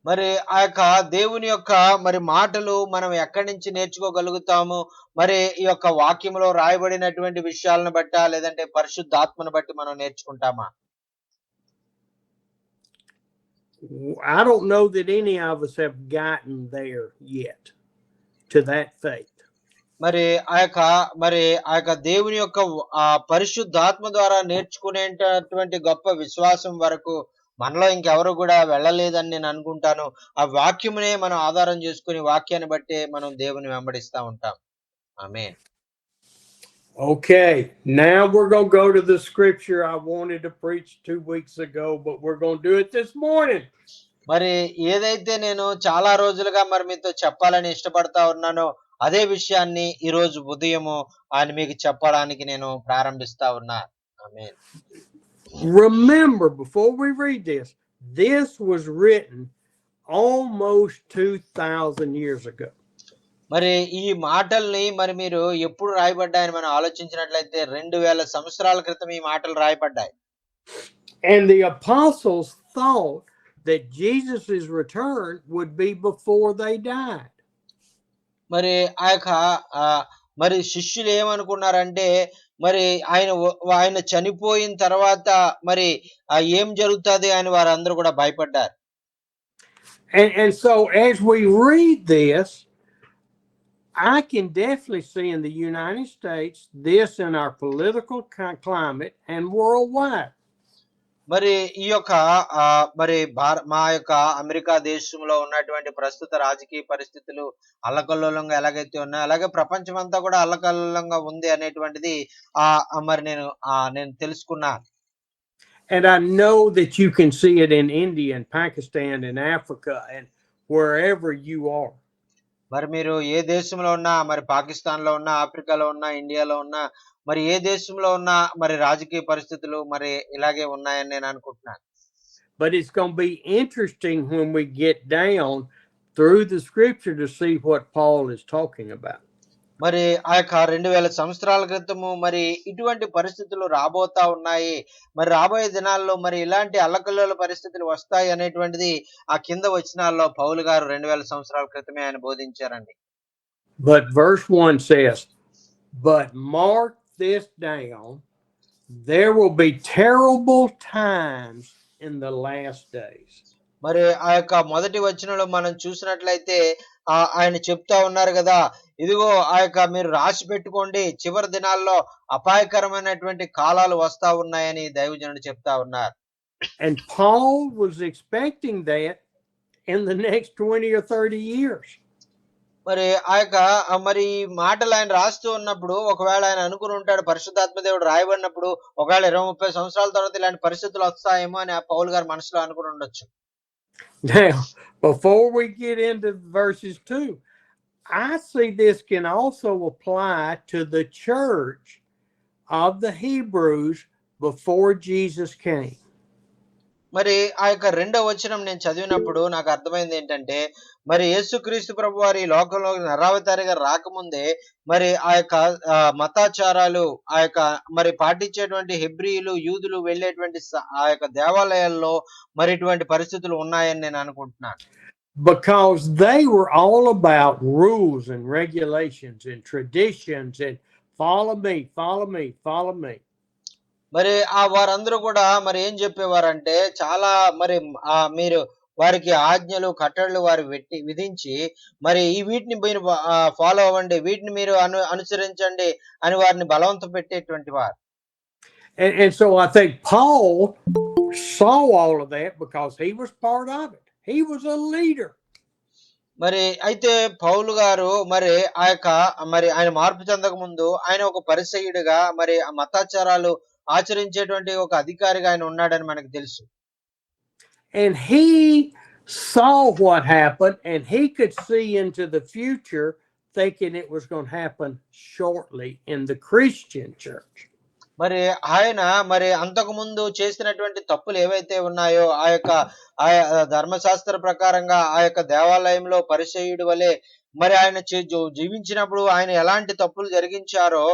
మరి ఆ యొక్క దేవుని యొక్క మరి మాటలు మనం ఎక్కడి నుంచి నేర్చుకోగలుగుతాము? మరి ఈ యొక్క వాక్యములో రాయబడినటువంటి విషయాలను బట్టా లేదంటే పరిశుద్ధాత్మను బట్టి మనం నేర్చుకుంటామా? I don't know that any of us have gotten there yet to that faith. మరి ఆ యొక్క దేవుని యొక్క పరిశుద్ధాత్మ ద్వారా నేర్చుకునేటటువంటి గొప్ప విశ్వాసం వరకు మనలో ఇంకెవరు కూడా వెళ్ళలేదని నేను అనుకుంటాను. ఆ వాక్యమునే మనం ఆధారం చేసుకుని వాక్యాన్ని బట్టే మనం దేవుని వెంబడిస్తా ఉంటాం. ఆమేన్. Okay, now we're going to go to the scripture I wanted to preach 2 weeks ago, but we're going to do it this morning. మరి ఏదైతే నేను చాలా రోజులుగా మరి మీతో చెప్పాలని ఇష్టపడతా ఉన్నానో అదే విషయాన్ని ఈ రోజు ఉదయము ఆయన మీకు చెప్పడానికి నేను ప్రారంభిస్తా ఉన్నా. ఆమేన్. Remember, before we read this was written almost 2,000 years ago. మరి ఈ మాటల్ని మరి మీరు ఎప్పుడు రాయబడ్డాయని మనం ఆలోచించినట్లయితే 2000 సంవత్సరాల క్రితం ఈ మాటలు రాయబడ్డాయి. And the apostles thought that Jesus' return would be before they died. మరి మరి శిష్యులు ఏమనుకున్నారంటే మరి ఆయన చనిపోయిన తర్వాత మరి ఏం జరుగుతుంది అని వారందరూ కూడా భయపడ్డారు. And so as we read this, I can definitely see in the United States this in our political climate and worldwide. మరి ఈ యొక్క మరి మా యొక్క అమెరికా దేశంలో ఉన్నటువంటి ప్రస్తుత రాజకీయ పరిస్థితులు అల్లకల్లోలంగా ఎలాగైతే ఉన్నాయో అలాగే ప్రపంచమంతా కూడా అల్లకల్లోలంగా ఉంది అనేటువంటిది మరి నేను తెలుసుకున్నాను. And I know that you can see it in India and Pakistan and Africa and wherever you are. మరి మీరు ఏ దేశంలో ఉన్నా మరి పాకిస్తాన్‌లో ఉన్నా, ఆఫ్రికాలో ఉన్నా, ఇండియాలో ఉన్నా మరి ఏ దేశంలో ఉన్నా మరి రాజకీయ పరిస్థితులు మరి ఇలాగే ఉన్నాయని నేను అనుకుంటున్నాను. But it's going to be interesting when we get down through the scripture to see what Paul is talking about. మరి ఆ యొక్క 2000 సంవత్సరాల క్రితము మరి ఇటువంటి పరిస్థితులు రాబోతా ఉన్నాయి. మరి రాబోయే దినాల్లో మరి ఇలాంటి అల్లకల్లోల పరిస్థితులు వస్తాయి అనేటువంటిది ఆ కింద వచనాల్లో పౌలు గారు 2000 సంవత్సరాల క్రితమే ఆయన బోధించారండి. But verse 1 says, "But mark this down, there will be terrible times in the last days." మరి ఆ యొక్క మొదటి వచనంలో మనం చూసినట్లయితే ఆయన చెప్తా ఉన్నారు కదా, ఇదిగో ఆ యొక్క మీరు రాసి పెట్టుకోండి, చివరి దినాల్లో అపాయకరమైనటువంటి కాలాలు వస్తా ఉన్నాయని దైవజనుడు చెప్తా ఉన్నారు. And Paul was expecting that in the next 20 or 30 years. మరి ఆ యొక్క మరి మాటలు ఆయన రాస్తూ ఉన్నప్పుడు ఒకవేళ ఆయన అనుకుని ఉంటాడు పరిశుద్ధాత్మ దేవుడు రాయబడినప్పుడు ఒకవేళ 20-30 సంవత్సరాల తర్వాత ఇలాంటి పరిస్థితులు వస్తాయేమో అని ఆ పౌలు గారు మనసులో అనుకుని ఉండొచ్చు. Now, before we get into verses 2, I see this can also apply to the church of the Hebrews before Jesus came. మరి ఆ యొక్క 2వ వచనం నేను చదివినప్పుడు నాకు అర్థమైంది ఏంటంటే మరి యేసుక్రీస్తు ప్రభువారు ఈ లోకంలో నరావతారిగా రాకముందే మరి ఆ యొక్క మతాచారాలు ఆ యొక్క మరి పాటించేటువంటి హెబ్రీయులు యూదులు వెళ్ళేటువంటి ఆ యొక్క దేవాలయాల్లో మరి ఇటువంటి పరిస్థితులు ఉన్నాయని నేను అనుకుంటున్నాను. Because they were all about rules and regulations and traditions and follow me, follow me, follow me. మరి వారందరూ కూడా మరి ఏం చెప్పేవారంటే చాలా మరి మీరు వారికి ఆజ్ఞలు కట్టడలు వారు విధించి మరి వీటిని మీరు ఫాలో అవ్వండి, వీటిని మీరు అనుసరించండి అని వారిని బలవంతం పెట్టేటువంటి వారు. And so I think Paul saw all of that because he was part of it. He was a leader. మరి అయితే పౌలు గారు మరి మరి ఆయన మార్పు చెందక ముందు ఆయన ఒక పరిసయ్యుడిగా మరి ఆ మతాచారాలు ఆచరించేటువంటి ఒక అధికారిగా ఆయన ఉన్నాడని మనకు తెలుసు. And he saw what happened and he could see into the future thinking it was going to happen shortly in the Christian church. మరి ఆయన మరి అంతకు ముందు చేసినటువంటి తప్పులు ఏవైతే ఉన్నాయో ఆ ధర్మశాస్త్ర ప్రకారంగా ఆ యొక్క దేవాలయంలో పరిసయ్యుడి వలె మరి ఆయన జీవించినప్పుడు ఆయన ఎలాంటి తప్పులు జరిగించారో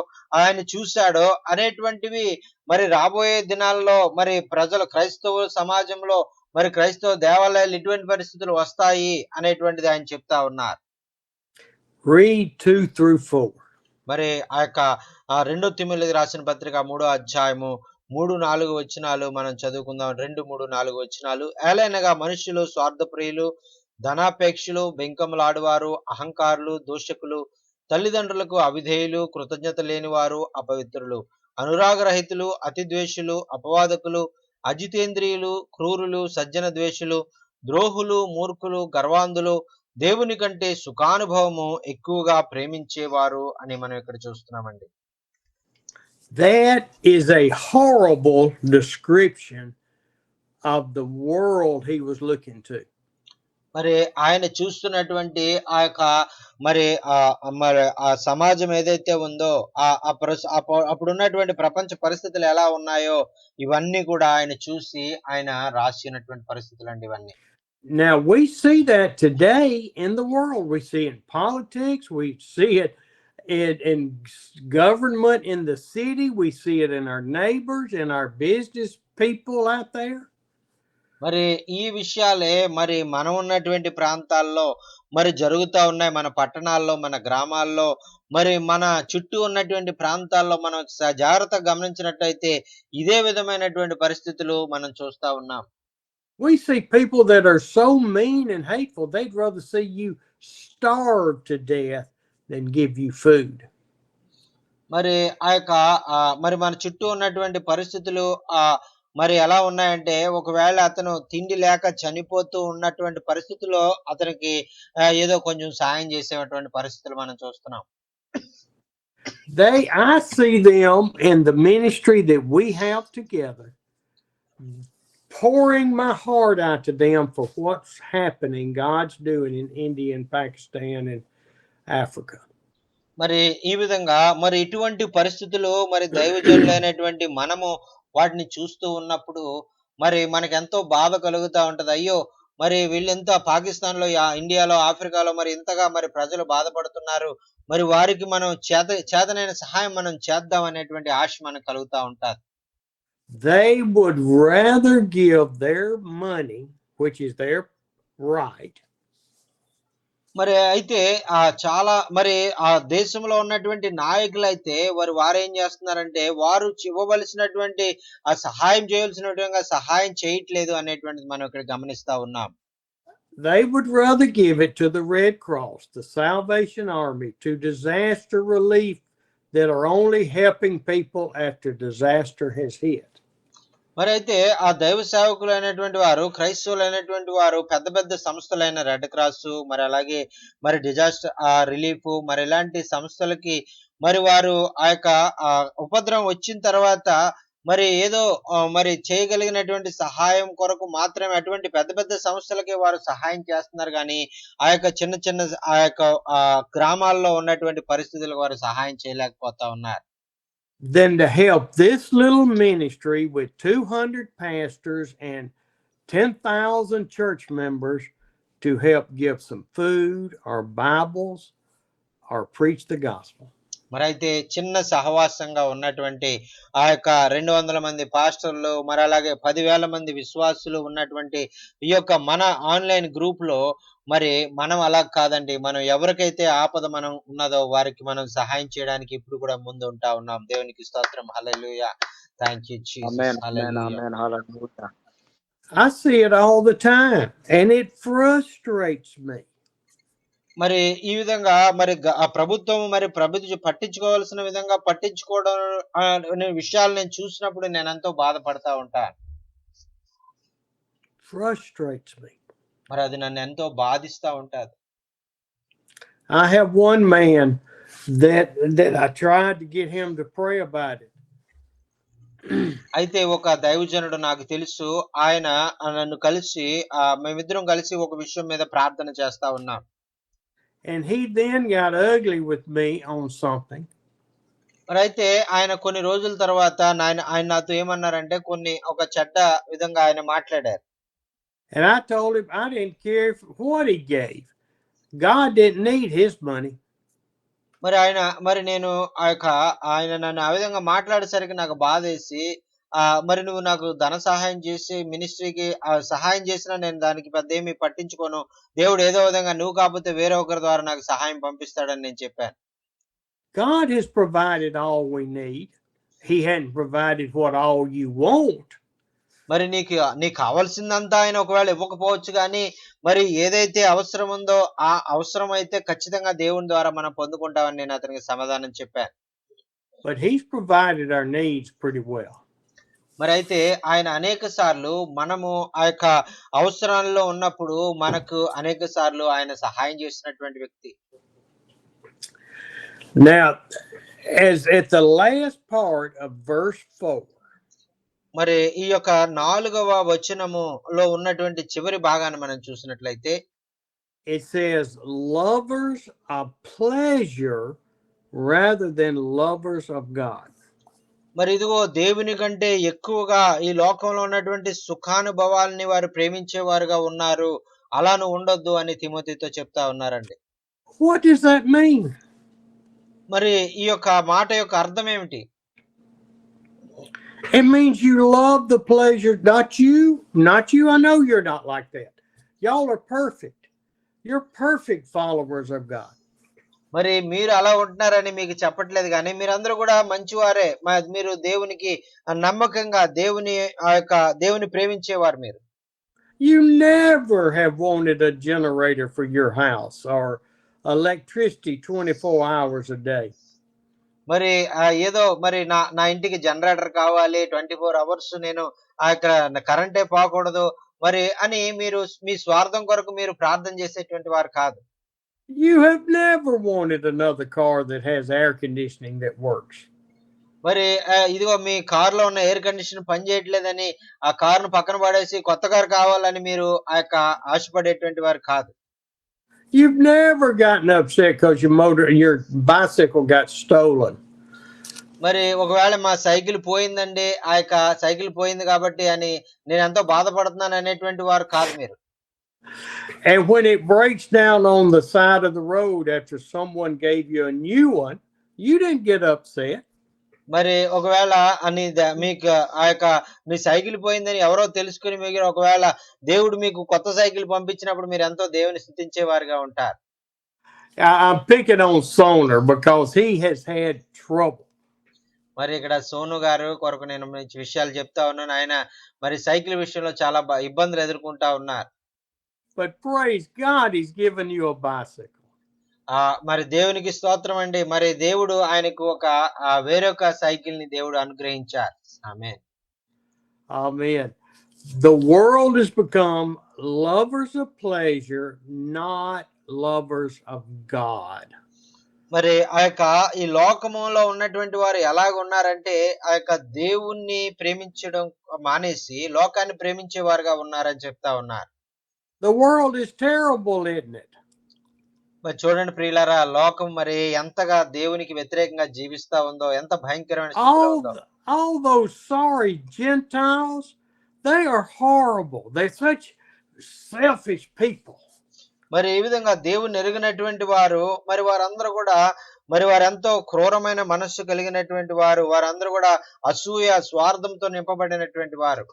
ఆయన చూశాడో అనేటువంటివి మరి రాబోయే దినాల్లో మరి ప్రజలు క్రైస్తవ సమాజంలో మరి క్రైస్తవ దేవాలయాలు ఇటువంటి పరిస్థితులు వస్తాయి అనేటువంటిది ఆయన చెప్తా ఉన్నారు. Read 2 through 4. మరి ఆ యొక్క 2 తిమోతికి రాసిన పత్రిక 3వ అధ్యాయము 3-4 వచనాలు మనం చదువుకుందాం. 2-3-4 వచనాలు. ఏలైనగా మనుషులు స్వార్థప్రియులు, ధనాపేక్షులు, బెంకములాడువారు, అహంకారులు, దూషకులు, తల్లిదండ్రులకు అవిధేయులు, కృతజ్ఞత లేనివారు, అపవిత్రులు, అనురాగరహితులు, అతిద్వేషులు, అపవాదకులు, అజితేంద్రియులు, క్రూరులు, సజ్జన ద్వేషులు, ద్రోహులు, మూర్ఖులు, గర్వాంధులు, దేవుని కంటే సుఖానుభవము ఎక్కువగా ప్రేమించేవారు అని మనం ఇక్కడ చూస్తున్నామండి. That is a horrible description of the world he was looking to. మరి ఆయన చూస్తున్నటువంటి ఆ యొక్క మరి మరి ఆ సమాజం ఏదైతే ఉందో అప్పుడున్నటువంటి ప్రపంచ పరిస్థితులు ఎలా ఉన్నాయో ఇవన్నీ కూడా ఆయన చూసి ఆయన రాసినటువంటి పరిస్థితులు అండి ఇవన్నీ. Now we see that today in the world. We see it in politics. We see it in government in the city. We see it in our neighbors, in our business people out there. మరి ఈ విషయాలే మరి మనం ఉన్నటువంటి ప్రాంతాల్లో మరి జరుగుతా ఉన్నాయి. మన పట్టణాల్లో, మన గ్రామాల్లో, మరి మన చుట్టూ ఉన్నటువంటి ప్రాంతాల్లో మనం జాగ్రత్తగా గమనించినట్టయితే ఇదే విధమైనటువంటి పరిస్థితులు మనం చూస్తా ఉన్నాం. We see people that are so mean and hateful, they'd rather see you starve to death than give you food. మరి ఆ యొక్క మరి మన చుట్టూ ఉన్నటువంటి పరిస్థితులు మరి ఎలా ఉన్నాయంటే ఒకవేళ అతను తిండి లేక చనిపోతూ ఉన్నటువంటి పరిస్థితుల్లో అతనికి ఏదో కొంచెం సాయం చేసేటువంటి పరిస్థితులు మనం చూస్తున్నాం. I see them in the ministry that we have together, pouring my heart out to them for what's happening, God's doing in India and Pakistan and Africa. మరి ఈ విధంగా మరి ఇటువంటి పరిస్థితులు మరి దైవజనులైనటువంటి మనము వాటిని చూస్తూ ఉన్నప్పుడు మరి మనకెంతో బాధ కలుగుతా ఉంటది. అయ్యో మరి వీళ్ళెంత పాకిస్తాన్‌లో, ఇండియాలో, ఆఫ్రికాలో మరి ఇంతగా మరి ప్రజలు బాధపడుతున్నారు. మరి వారికి మనం చేతనైన సహాయం మనం చేద్దాం అనేటువంటి ఆశ మనకు కలుగుతా ఉంటది. They would rather give their money, which is their right. మరి అయితే చాలా మరి ఆ దేశంలో ఉన్నటువంటి నాయకులైతే వారేం చేస్తున్నారంటే వారు ఇవ్వవలసినటువంటి ఆ సహాయం చేయాల్సినటువంటి సహాయం చేయట్లేదు అనేటువంటిది మనం ఇక్కడ గమనిస్తా ఉన్నాం. They would rather give it to the Red Cross, the Salvation Army, to disaster relief that are only helping people after disaster has hit. మరి అయితే ఆ దైవ సేవకులైనటువంటి వారు, క్రైస్తవులైనటువంటి వారు పెద్ద పెద్ద సంస్థలైన రెడ్ క్రాస్ మరి అలాగే మరి డిజాస్టర్ రిలీఫ్ మరి ఇలాంటి సంస్థలకి మరి వారు ఆ యొక్క ఉపద్రవం వచ్చిన తర్వాత మరి ఏదో మరి చేయగలిగినటువంటి సహాయం కొరకు మాత్రమే అటువంటి పెద్ద పెద్ద సంస్థలకి వారు సహాయం చేస్తున్నారు కానీ ఆ యొక్క చిన్న చిన్న ఆ యొక్క గ్రామాల్లో ఉన్నటువంటి పరిస్థితులకు వారు సహాయం చేయలేకపోతా ఉన్నారు. Than to help this little ministry with 200 pastors and 10,000 church members to help give some food or Bibles or preach the gospel. మరి అయితే చిన్న సహవాసంగా ఉన్నటువంటి ఆ యొక్క 200 మంది పాస్టర్లు మరి అలాగే 10,000 మంది విశ్వాసులు ఉన్నటువంటి ఈ యొక్క మన ఆన్లైన్ గ్రూప్ లో మరి మనం అలా కాదండి. మనం ఎవరికైతే ఆపద మనం ఉన్నదో వారికి మనం సహాయం చేయడానికి ఇప్పుడు కూడా ముందు ఉంటా ఉన్నాం. దేవునికి స్తోత్రం. Hallelujah. Thank you Jesus. Hallelujah. I see it all the time and it frustrates me. మరి ఈ విధంగా మరి ప్రభుత్వం మరి పట్టించుకోవాల్సిన విధంగా పట్టించుకోవడం అనే విషయాలు నేను చూసినప్పుడు నేను ఎంతో బాధపడతా ఉంటాను. Frustrates me. మరి అది నన్ను ఎంతో బాధిస్తా ఉంటది. I have one man that I tried to get him to pray about it. అయితే ఒక దైవజనుడు నాకు తెలుసు. ఆయన నన్ను కలిసి మేమిద్దరం కలిసి ఒక విషయం మీద ప్రార్థన చేస్తా ఉన్నాం. And he then got ugly with me on something. మరి అయితే ఆయన కొన్ని రోజుల తర్వాత ఆయన నాతో ఏమన్నారంటే ఒక చెడ్డ విధంగా ఆయన మాట్లాడారు. And I told him I didn't care what he gave. God didn't need his money. మరి నేను ఆయన నన్ను ఆ విధంగా మాట్లాడేసరికి నాకు బాధేసి, మరి నువ్వు నాకు ధన సహాయం చేసి మినిస్ట్రీకి సహాయం చేసినా నేను దానికి పెద్దేమీ పట్టించుకోను. దేవుడు ఏదో విధంగా నువ్వు కాకపోతే వేరే ఒకరి ద్వారా నాకు సహాయం పంపిస్తాడని నేను చెప్పాను. God has provided all we need. He hadn't provided what all you want. మరి నీకు కావాల్సిందంతా ఆయన ఒకవేళ ఇవ్వకపోవచ్చు గానీ, మరి ఏదైతే అవసరం ఉందో ఆ అవసరం అయితే ఖచ్చితంగా దేవుని ద్వారా మనం పొందుకుంటామని నేను అతనికి సమాధానం చెప్పాను. But he's provided our needs pretty well. మరి అయితే ఆయన అనేక సార్లు మనము ఆ యొక్క అవసరాల్లో ఉన్నప్పుడు మనకు అనేక సార్లు ఆయన సహాయం చేసినటువంటి వ్యక్తి. Now, as at the last part of verse 4, మరి ఈ యొక్క 4వ వచనములో ఉన్నటువంటి చివరి భాగాన్ని మనం చూసినట్లయితే it says, lovers of pleasure rather than lovers of God. మరి ఇదిగో దేవుని కంటే ఎక్కువగా ఈ లోకంలో ఉన్నటువంటి సుఖానుభవాల్ని వారు ప్రేమించేవారుగా ఉన్నారు. అలా నువ్వు ఉండొద్దు అని తిమోతితో చెప్తా ఉన్నారండి. What does that mean? మరి ఈ యొక్క మాట యొక్క అర్థం ఏమిటి? It means you love the pleasure, not you. I know you're not like that. Y'all are perfect. You're perfect followers of God. మరి మీరు అలా ఉంటున్నారని మీకు చెప్పట్లేదు కానీ మీరందరూ కూడా మంచివారే. మీరు దేవునికి నమ్మకంగా దేవుని ప్రేమించేవారు మీరు. You never have wanted a generator for your house or electricity 24 hours a day. మరి ఏదో మరి నా ఇంటికి జనరేటర్ కావాలి, 24 అవర్స్ నేను కరెంటే పోకూడదు మరి అని మీరు మీ స్వార్థం కొరకు మీరు ప్రార్థన చేసేటువంటి వారు కాదు. You have never wanted another car that has air conditioning that works. మరి ఇదిగో మీ కారులో ఉన్న ఎయిర్ కండిషన్ పని చేయట్లేదని ఆ కారును పక్కన పడేసి కొత్త కారు కావాలని మీరు ఆశపడేటువంటి వారు కాదు. You've never gotten upset because your bicycle got stolen. మరి ఒకవేళ మా సైకిల్ పోయిందండి, సైకిల్ పోయింది కాబట్టి అని నేను ఎంతో బాధపడుతున్నాను అనేటువంటి వారు కాదు మీరు. And when it breaks down on the side of the road after someone gave you a new one, you didn't get upset. మరి ఒకవేళ మీకు మీ సైకిల్ పోయిందని ఎవరో తెలుసుకుని మీరు ఒకవేళ దేవుడు మీకు కొత్త సైకిల్ పంపించినప్పుడు మీరు ఎంతో దేవుని స్తుతించేవారుగా ఉంటారు. I'm picking on Soner because he has had trouble. మరి ఇక్కడ సోను గారు కొరకు నేను మంచి విషయాలు చెప్తా ఉన్నాను. ఆయన మరి సైకిల్ విషయంలో చాలా ఇబ్బందులు ఎదుర్కొంటా ఉన్నారు. But praise God, he's given you a bicycle. మరి దేవునికి స్తోత్రం అండి. మరి దేవుడు ఆయనకు వేరొక సైకిల్ ని దేవుడు అనుగ్రహించారు. ఆమేన్. Amen. The world has become lovers of pleasure, not lovers of God. మరి ఈ లోకములో ఉన్నటువంటి వారు ఎలాగున్నారంటే దేవుణ్ణి ప్రేమించడం మానేసి లోకాన్ని ప్రేమించేవారుగా ఉన్నారని చెప్తా ఉన్నారు. The world is terrible, isn't it? మరి చూడండి ప్రియులారా, లోకం మరి ఎంతగా దేవునికి వ్యతిరేకంగా జీవిస్తా ఉందో, ఎంత భయంకరమైన స్థితిలో ఉందో. All those sorry Gentiles, they are horrible. They're such selfish people. మరి ఈ విధంగా దేవుని ఎరిగినటువంటి వారు మరి వారందరూ కూడా మరి వారెంతో క్రూరమైన మనస్సు కలిగినటువంటి వారు, వారందరూ కూడా అసూయ స్వార్థంతో నింపబడినటువంటి వారు.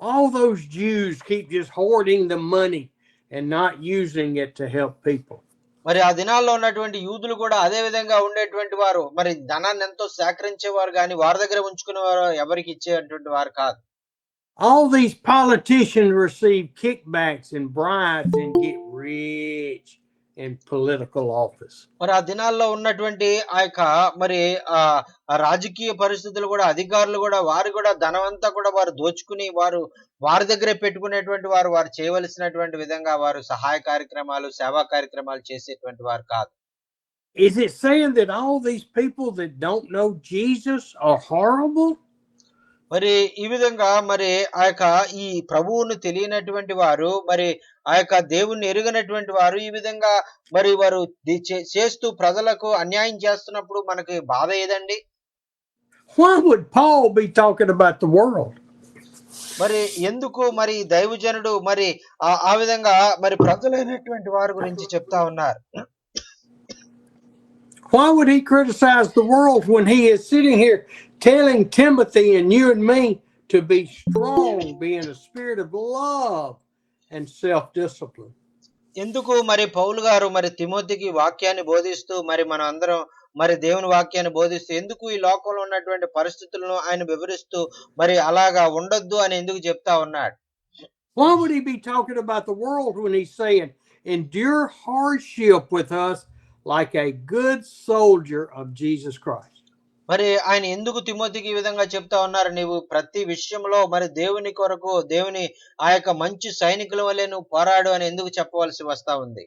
All those Jews keep just hoarding the money and not using it to help people. మరి ఆ దినాల్లో ఉన్నటువంటి యూదులు కూడా అదే విధంగా ఉండేటువంటి వారు. మరి ధనాన్ని ఎంతో సేకరించేవారు కానీ వారి దగ్గర ఉంచుకునేవారు ఎవరికి ఇచ్చేటువంటి వారు కాదు. All these politicians receive kickbacks and bribes and get rich in political office. మరి ఆ దినాల్లో ఉన్నటువంటి మరి రాజకీయ పరిస్థితులు కూడా అధికారులు కూడా వారు కూడా ధనమంతా కూడా వారు దోచుకుని వారి దగ్గరే పెట్టుకునేటువంటి వారు చేయవలసినటువంటి విధంగా వారు సహాయ కార్యక్రమాలు సేవా కార్యక్రమాలు చేసేటువంటి వారు కాదు. Is it saying that all these people that don't know Jesus are horrible? మరి ఈ విధంగా మరి ఈ ప్రభువును తెలియనటువంటి వారు మరి దేవుణ్ణి ఎరుగనటువంటి వారు ఈ విధంగా మరి వారు చేస్తూ ప్రజలకు అన్యాయం చేస్తున్నప్పుడు మనకి బాధ ఏదండి? Why would Paul be talking about the world? మరి ఎందుకు మరి దైవజనుడు మరి ఆ విధంగా మరి ప్రజలైనటువంటి వారి గురించి చెప్తా ఉన్నారు? Why would he criticize the world when he is sitting here telling Timothy and you and me to be strong, be in a spirit of love and self-discipline? ఎందుకు మరి పౌలు గారు మరి తిమోతికి వాక్యాన్ని బోధిస్తూ మరి మనం అందరం మరి దేవుని వాక్యాన్ని బోధిస్తూ ఎందుకు ఈ లోకంలో ఉన్నటువంటి పరిస్థితులను ఆయన వివరిస్తూ మరి అలాగా ఉండొద్దు అని ఎందుకు చెప్తా ఉన్నాడు? Why would he be talking about the world when he's saying, endure hardship with us like a good soldier of Jesus Christ? మరి ఆయన ఎందుకు తిమోతికి ఈ విధంగా చెప్తా ఉన్నారు? నీవు ప్రతి విషయంలో మరి దేవుని కొరకు దేవుని ఆ యొక్క మంచి సైనికుల వల్లే నువ్వు పోరాడు అని ఎందుకు చెప్పవలసి వస్తా ఉంది?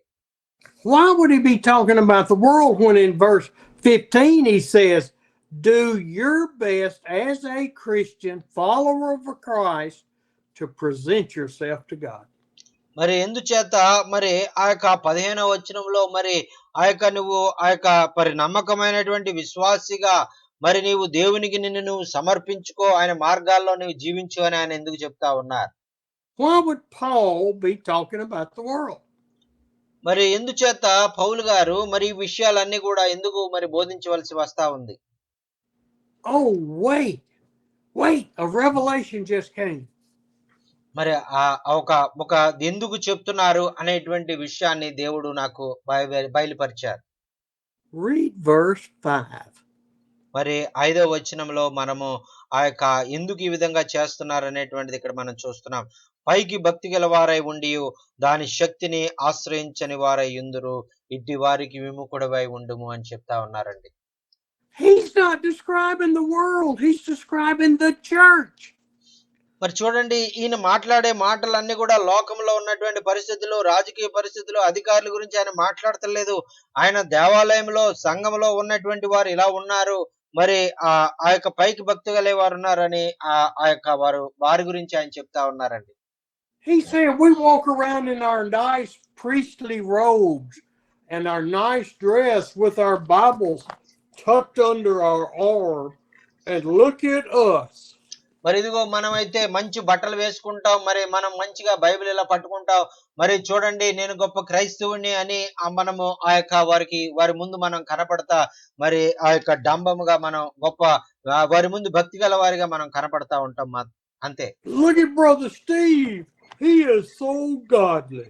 Why would he be talking about the world when in verse 15 he says, do your best as a Christian follower of Christ to present yourself to God? మరి ఎందుచేత మరి ఆ యొక్క 15వ వచనంలో మరి ఆ యొక్క నువ్వు ఆ యొక్క మరి నమ్మకమైనటువంటి విశ్వాసిగా మరి నీవు దేవునికి నిన్ను నువ్వు సమర్పించుకో, ఆయన మార్గాల్లో నువ్వు జీవించు అని ఆయన ఎందుకు చెప్తా ఉన్నారు? Why would Paul be talking about the world? మరి ఎందుచేత పౌలు గారు మరి ఈ విషయాలన్నీ కూడా ఎందుకు మరి బోధించవలసి వస్తా ఉంది? Oh, wait, a revelation just came. మరి ఒక ఎందుకు చెప్తున్నారు అనేటువంటి విషయాన్ని దేవుడు నాకు బయలుపరిచారు. Read verse 5. మరి 5వ వచనంలో మనము ఆ యొక్క ఎందుకు ఈ విధంగా చేస్తున్నారు అనేటువంటిది ఇక్కడ మనం చూస్తున్నాం. పైకి భక్తి గల వారై ఉండి దాని శక్తిని ఆశ్రయించని వారై ఉందురు, ఇట్టి వారికి విముఖుడవై ఉండుము అని చెప్తా ఉన్నారండి. He's not describing the world, he's describing the church. మరి చూడండి, ఈయన మాట్లాడే మాటలన్నీ కూడా లోకంలో ఉన్నటువంటి పరిస్థితులు, రాజకీయ పరిస్థితులు, అధికారుల గురించి ఆయన మాట్లాడతలేదు. ఆయన దేవాలయంలో సంఘంలో ఉన్నటువంటి వారు ఇలా ఉన్నారు, మరి ఆ యొక్క పైకి భక్తి గల వారు ఉన్నారని ఆ యొక్క వారి గురించి ఆయన చెప్తా ఉన్నారండి. He said we walk around in our nice priestly robes and our nice dress with our Bibles tucked under our arm and look at us. మరి ఇదిగో మనమైతే మంచి బట్టలు వేసుకుంటాం, మరి మనం మంచిగా బైబిల్ ఇలా పట్టుకుంటాం, మరి చూడండి నేను గొప్ప క్రైస్తవుని అని మనము ఆ యొక్క వారి ముందు మనం కనపడతా, మరి ఆ యొక్క డంబముగా మనం గొప్ప వారి ముందు భక్తి గల వారిగా మనం కనపడతా ఉంటాం అంతే. Look at Brother Steve, he is so godly.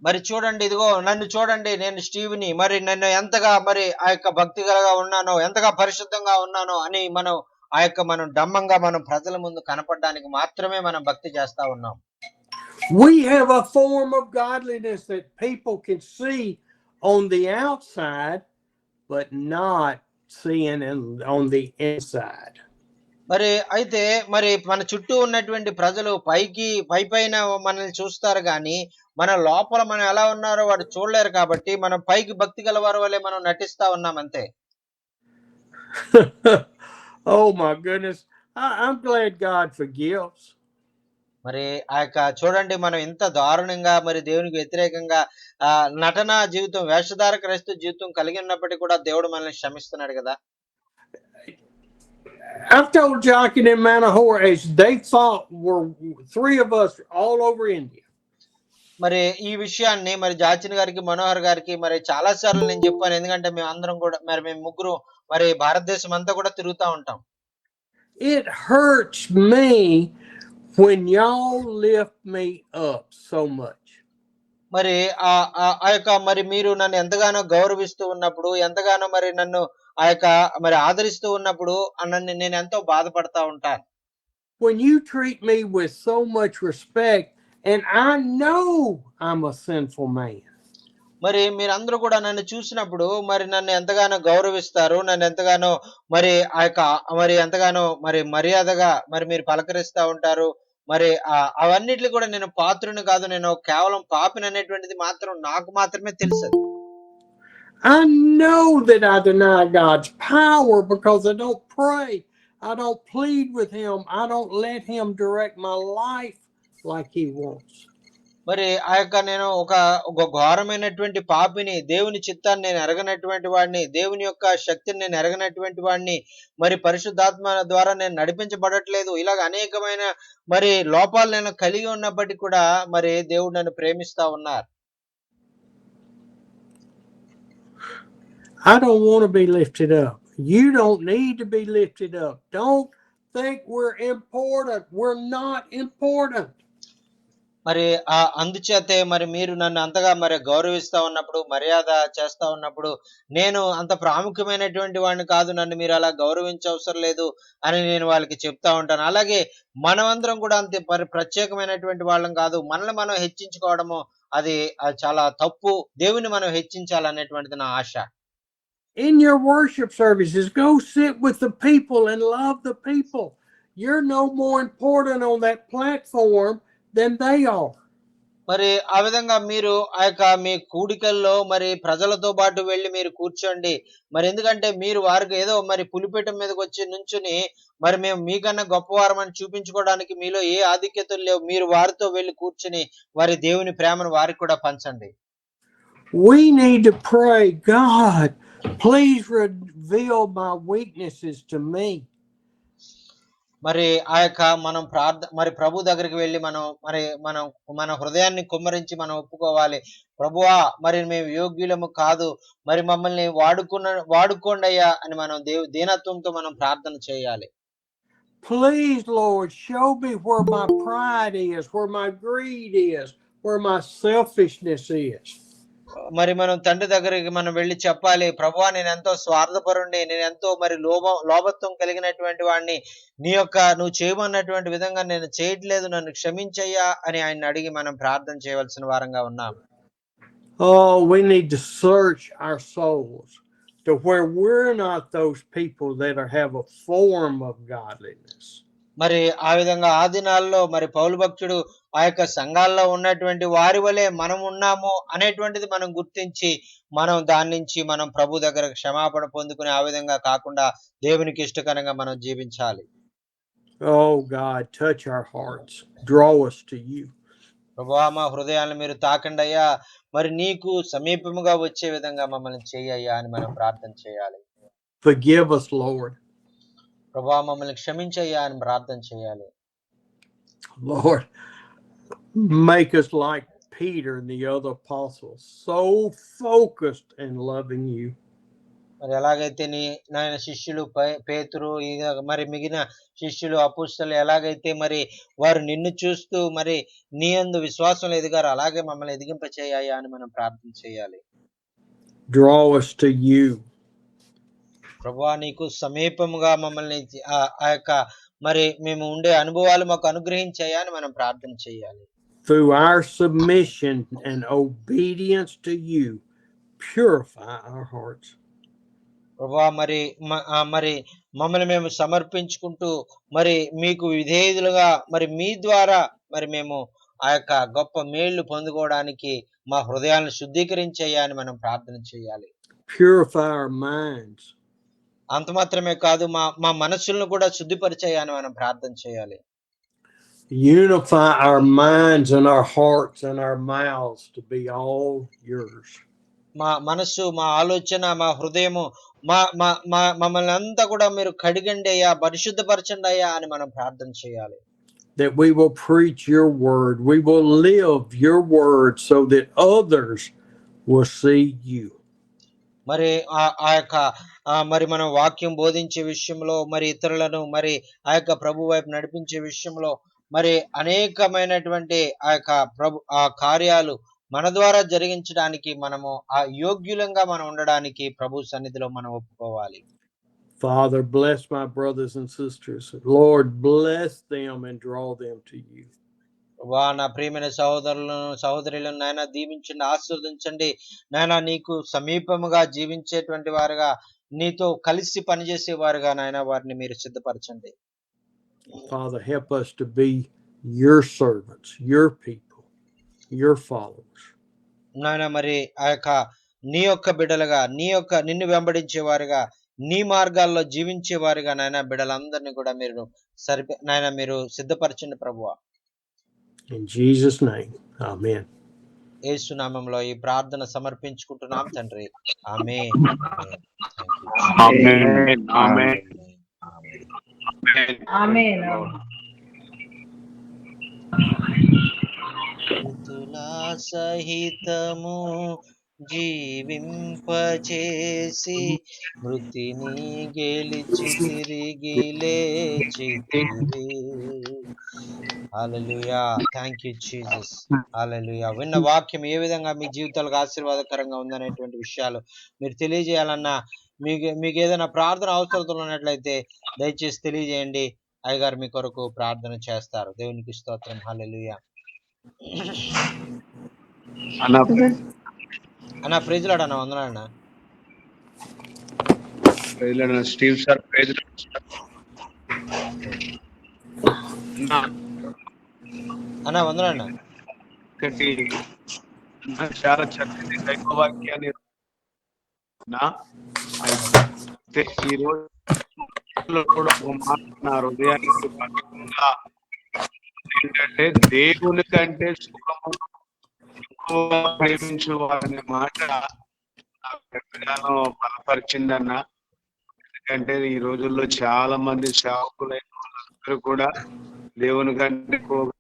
మరి చూడండి, ఇదిగో నన్ను చూడండి, నేను స్టీవ్ని, మరి నన్ను ఎంతగా మరి ఆ యొక్క భక్తి గలగా ఉన్నానో, ఎంతగా పరిశుద్ధంగా ఉన్నానో అని మనం డంబంగా మనం ప్రజల ముందు కనపడడానికి మాత్రమే మనం భక్తి చేస్తా ఉన్నాం. We have a form of godliness that people can see on the outside but not seeing on the inside. మరి అయితే మరి మన చుట్టూ ఉన్నటువంటి ప్రజలు పైన మనల్ని చూస్తారు గాని మన లోపల మనం ఎలా ఉన్నారో వాడు చూడలేరు, కాబట్టి మనం పైకి భక్తి గలవారి వల్లే మనం నటిస్తా ఉన్నాం అంతే. Oh my goodness, I'm glad God forgives. మరి ఆ యొక్క చూడండి, మనం ఇంత దారుణంగా మరి దేవునికి వ్యతిరేకంగా నటన జీవితం, వేషధార క్రైస్తవ జీవితం కలిగి ఉన్నప్పటికీ కూడా దేవుడు మనల్ని క్షమిస్తున్నాడు కదా. I've told Joaquin and Manahor as they thought were 3 of us all over India. మరి ఈ విషయాన్ని మరి జాచిన్ గారికి, మనోహర్ గారికి మరి చాలా సార్లు నేను చెప్పాను. ఎందుకంటే మేము ముగ్గురు మరి భారతదేశం అంతా కూడా తిరుగుతా ఉంటాం. It hurts me when y'all lift me up so much. మరి ఆ యొక్క మరి మీరు నన్ను ఎంతగానో గౌరవిస్తూ ఉన్నప్పుడు, ఎంతగానో మరి నన్ను ఆ యొక్క మరి ఆదరిస్తూ ఉన్నప్పుడు నేను ఎంతో బాధపడతా ఉంటాను. When you treat me with so much respect and I know I'm a sinful man. మరి మీరందరూ కూడా నన్ను చూసినప్పుడు మరి నన్ను ఎంతగానో గౌరవిస్తారు, నన్ను ఎంతగానో మరి ఆ యొక్క మరి ఎంతగానో మరి మర్యాదగా మరి మీరు పలకరిస్తా ఉంటారు. మరి అవన్నిటిని కూడా నేను పాత్రుని కాదు, నేను కేవలం పాపిని అనేటువంటిది మాత్రం నాకు మాత్రమే తెలుసు. I know that I deny God's power because I don't pray, I don't plead with him, I don't let him direct my life like he wants. మరి నేను ఒక ఘోరమైనటువంటి పాపిని, దేవుని చిత్తాన్ని నేను ఎరగనటువంటి వాడిని, దేవుని యొక్క శక్తిని నేను ఎరగనటువంటి వాడిని, మరి పరిశుద్ధాత్మ ద్వారా నేను నడిపించబడట్లేదు. ఇలాగ అనేకమైన మరి లోపాలు నేను కలిగి ఉన్నప్పటికీ కూడా మరి దేవుడు నన్ను ప్రేమిస్తా ఉన్నారు. I don't want to be lifted up. You don't need to be lifted up. Don't think we're important. We're not important. మరి అందుచేతే మరి మీరు నన్ను అంతగా మరి గౌరవిస్తా ఉన్నప్పుడు, మర్యాద చేస్తా ఉన్నప్పుడు, నేను అంత ప్రాముఖ్యమైనటువంటి వాడిని కాదు, నన్ను మీరు అలా గౌరవించవసరం లేదు అని నేను వాళ్ళకి చెప్తా ఉంటాను. అలాగే మనమందరం కూడా అంతే ప్రత్యేకమైనటువంటి వాళ్ళం కాదు. మనల్ని మనం హెచ్చించుకోవడము అది చాలా తప్పు. దేవుని మనం హెచ్చించాలనేటువంటిది నా ఆశ. In your worship services, go sit with the people and love the people. You're no more important on that platform than they are. మరి ఆ విధంగా మీరు మీ కూడికల్లో మరి ప్రజలతో పాటు వెళ్లి మీరు కూర్చోండి. మరి ఎందుకంటే మీరు వారికి ఏదో మరి పులిపీఠం మీదకి వచ్చి నుంచుని మరి మేము మీకన్నా గొప్పవారమని చూపించుకోవడానికి మీలో ఏ ఆధిక్యతలు లేవు. మీరు వారితో వెళ్లి కూర్చుని వారి దేవుని ప్రేమను వారికి కూడా పంచండి. We need to pray, God, please reveal my weaknesses to me. మరి మనం మరి ప్రభు దగ్గరికి వెళ్ళి మనం మన హృదయాన్ని కుమ్మరించి మనం ఒప్పుకోవాలి. ప్రభువా, మరి మేము యోగ్యులము కాదు, మరి మమ్మల్ని వాడుకోండి అయ్యా అని మనం దీనత్వంతో మనం ప్రార్థన చేయాలి. Please, Lord, show me where my pride is, where my greed is, where my selfishness is. మరి మనం తండ్రి దగ్గరికి మనం వెళ్ళి చెప్పాలి, ప్రభువా నేను ఎంతో స్వార్థపరుణ్ణి, నేను ఎంతో మరి లోభత్వం కలిగినటువంటి వాడిని, నువ్వు చేయమన్నటువంటి విధంగా నేను చేయట్లేదు, నన్ను క్షమించయ్యా అని ఆయన అడిగి మనం ప్రార్థన చేయవలసిన వారంగా ఉన్నాం. Oh, we need to search our souls to where we're not those people that have a form of godliness. మరి ఆ విధంగా ఆ దినాల్లో మరి పౌలు భక్తుడు సంఘాల్లో ఉన్నటువంటి వారి వలె మనం ఉన్నాము అనేటువంటిది మనం గుర్తించి మనం దాని నుంచి మనం ప్రభు దగ్గర క్షమాపణ పొందుకుని ఆ విధంగా కాకుండా దేవునికి ఇష్టకరంగా మనం జీవించాలి. Oh God, touch our hearts, draw us to you. ప్రభువా, మా హృదయాలను మీరు తాకండి అయ్యా, మరి నీకు సమీపముగా వచ్చే విధంగా మమ్మల్ని చెయ్యయ్యా అని మనం ప్రార్థన చేయాలి. Forgive us, Lord. ప్రభువా, మమ్మల్ని క్షమించయ్యా అని ప్రార్థన చేయాలి. Lord, make us like Peter and the other apostles, so focused and loving you. మరి ఎలాగైతే నాయన శిష్యులు పేతురు మరి మిగిలిన శిష్యులు అపోస్తలులు ఎలాగైతే మరి వారు నిన్ను చూస్తూ మరి నీ యందు విశ్వాసంలో ఎదిగారు, అలాగే మమ్మల్ని ఎదిగింపచేయ్యా అని మనం ప్రార్థన చేయాలి. Draw us to you. ప్రభువా, నీకు సమీపముగా మమ్మల్ని మరి మేము ఉండే అనుభవాలు మాకు అనుగ్రహించాయా అని మనం ప్రార్థన చేయాలి. Through our submission and obedience to you, purify our hearts. ప్రభువా, మరి మమ్మల్ని మేము సమర్పించుకుంటూ మరి మీకు విధేయులుగా మరి మీ ద్వారా మరి మేము గొప్ప మేళ్లు పొందుకోవడానికి మా హృదయాలను శుద్ధీకరించయ్యా అని మనం ప్రార్థన చేయాలి. Purify our minds. అంత మాత్రమే కాదు, మా మనస్సులను కూడా శుద్ధిపరిచయ్యా అని మనం ప్రార్థన చేయాలి. Unify our minds and our hearts and our mouths to be all yours. మా మనస్సు, మా ఆలోచన, మా హృదయము మమ్మల్ని అంతా కూడా మీరు కడిగండి అయ్యా, పరిశుద్ధపరచండి అయ్యా అని మనం ప్రార్థన చేయాలి. That we will preach your word, we will live your word so that others will see you. మరి మరి మనం వాక్యం బోధించే విషయంలో మరి ఇతరులను మరి ప్రభు వైపు నడిపించే విషయంలో మరి అనేకమైనటువంటి కార్యాలు మన ద్వారా జరిగించడానికి మనము యోగ్యులంగా మనం ఉండడానికి ప్రభు సన్నిధిలో మనం ఒప్పుకోవాలి. Father, bless my brothers and sisters. Lord, bless them and draw them to you. నా ప్రియమైన సహోదరులను నాయన దీవించండి, ఆశీర్వదించండి. నాయన నీకు సమీపముగా జీవించేటువంటి వారుగా, నీతో కలిసి పనిచేసే వారుగా నాయన వారిని మీరు సిద్ధపరచండి. Father, help us to be your servants, your people, your followers. నాయన మరి నీ యొక్క బిడ్డలుగా, నిన్ను వెంబడించే వారుగా, నీ మార్గాల్లో జీవించే వారుగా నాయన బిడ్డలందరినీ కూడా మీరు నాయన మీరు సిద్ధపరచండి ప్రభువా. In Jesus' name. Amen. యేసు నామములో ఈ ప్రార్థన సమర్పించుకుంటున్నాం తండ్రి. Amen. Amen. Thank you. Amen. Amen. Amen. మృతులా సహితము జీవింపచేసి మృతిని గెలిచి తిరిగి లేచితివి. Hallelujah. Thank you Jesus. Hallelujah. విన్న వాక్యం ఏ విధంగా మీ జీవితాలకు ఆశీర్వాదకరంగా ఉందనేటువంటి విషయాలు మీరు తెలియజేయాలన్నా, మీకు ఏదైనా ప్రార్థన అవసరతలు ఉన్నట్లయితే దయచేసి తెలియజేయండి. అయ్యగారు మీ కొరకు ప్రార్థన చేస్తారు. దేవునికి స్తోత్రం. హల్లెలూయా. అన్న ప్రైజ్ లార్డ్ అన్న, వందనాలన్న. స్టీవ్ సార్ ప్రైజ్ అన్న వందనాలన్న. ఒకటి చాలా చక్కటి దైవవాక్యాన్ని అయితే ఈ రోజు కూడా ఒక మాట నా హృదయానికి బలంగా ఏంటంటే, దేవుని కంటే సుఖము ఎక్కువ ప్రేమించు వారనే మాట నాకు ఎంతగానో బలపరిచిందన్న. ఎందుకంటే ఈ రోజుల్లో చాలా మంది సేవకులైన వాళ్ళందరూ కూడా దేవుని కంటే ఎక్కువగా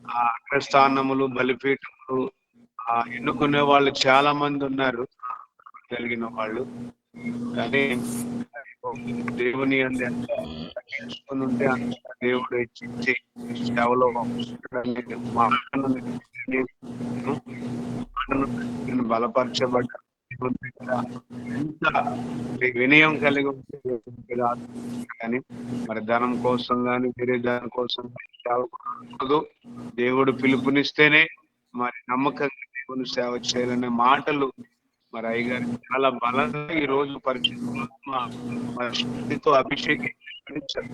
ఆ అగ్రస్థానములు, బలిపీఠములు ఎన్నుకునే వాళ్ళు చాలా మంది ఉన్నారు, కలిగిన వాళ్ళు. కానీ దేవుని తగ్గించుకుని ఉంటే అంత దేవుడు హెచ్చించి సేవలో బలపరచబడ్డ ఎంత వినయం కలిగి ఉంటే కానీ మరి ధనం కోసం కానీ వేరే దాని కోసం సేవకూడదు. దేవుడు పిలుపునిస్తేనే మరి నమ్మకంగా దేవుని సేవ చేయాలనే మాటలు మరి అయ్యగారు చాలా బలంగా ఈ రోజు పరిశుద్ధితో అభిషేకించారు.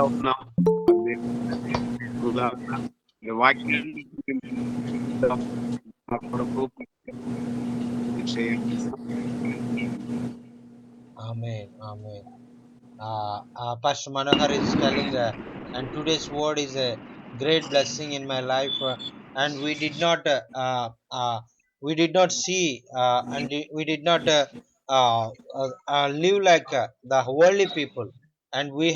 ఉన్నాం వాక్యాన్ని Amen. Amen. Pastor Manohar is telling, and today's word is a great blessing in my life, and we did not see, and we did not live like the worldly people, and we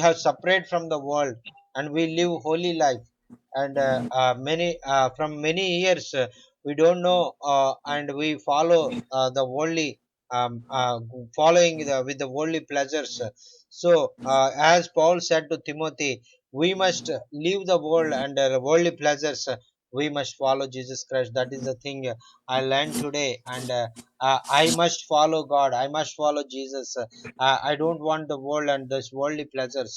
have separate from the world, and we live holy life, and many from many years we don't know, and we follow the worldly, following with the worldly pleasures. So as Paul said to Timothy, we must leave the world and worldly pleasures. We must follow Jesus Christ. That is the thing I learned today, and I must follow God. I must follow Jesus. I don't want the world and this worldly pleasures.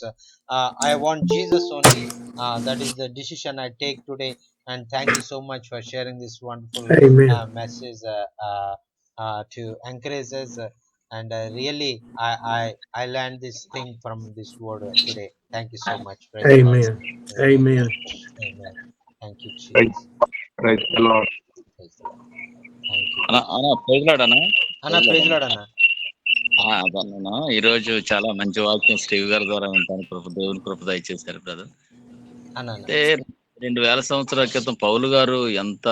I want Jesus only. That is the decision I take today. And thank you so much for sharing this wonderful Amen. message to encourage us. And really, I learned this thing from this word today. Thank you so much. Praise the Lord. Amen. Amen. Amen. Thank you, Jesus. Praise the Lord. Praise the Lord. Thank you. Praise Lord అన్న. అన్న praise Lord అన్న. అదన్నా ఈరోజు చాలా మంచి వాక్యం Steve గారి ద్వారా వింటాను. దేవుని కృప దయచేశారు బ్రదర్. అంటే 2000 సంవత్సరాల క్రితం పౌలు గారు ఎంత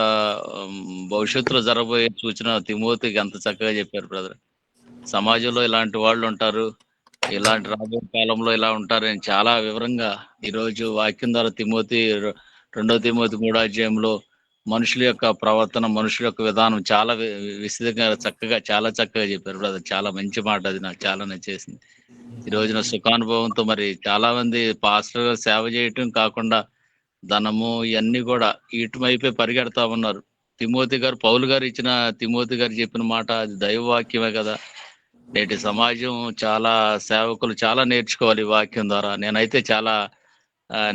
భవిష్యత్తులో జరగబోయే సూచన తిమోతికి ఎంత చక్కగా చెప్పారు బ్రదర్. సమాజంలో ఇలాంటి వాళ్ళు ఉంటారు, ఇలాంటి రాబోయే కాలంలో ఇలా ఉంటారని చాలా వివరంగా ఈరోజు వాక్యం ద్వారా తిమోతి 2 తిమోతి 3వ అధ్యాయంలో మనుషుల యొక్క ప్రవర్తన, మనుషుల యొక్క విధానం చాలా విశదంగా చాలా చక్కగా చెప్పారు బ్రదర్. చాలా మంచి మాట, అది నాకు చాలా నచ్చేసింది. ఈ రోజున సుఖానుభవంతో మరి చాలా మంది పాస్టర్ సేవ చేయటం కాకుండా ధనము ఇవన్నీ కూడా ఇటువైపే పరిగెడతా ఉన్నారు. తిమోతి గారు, పౌలు గారు ఇచ్చిన తిమోతి గారు చెప్పిన మాట అది దైవవాక్యమే కదా. నేటి సమాజం చాలా సేవకులు చాలా నేర్చుకోవాలి ఈ వాక్యం ద్వారా. నేనైతే చాలా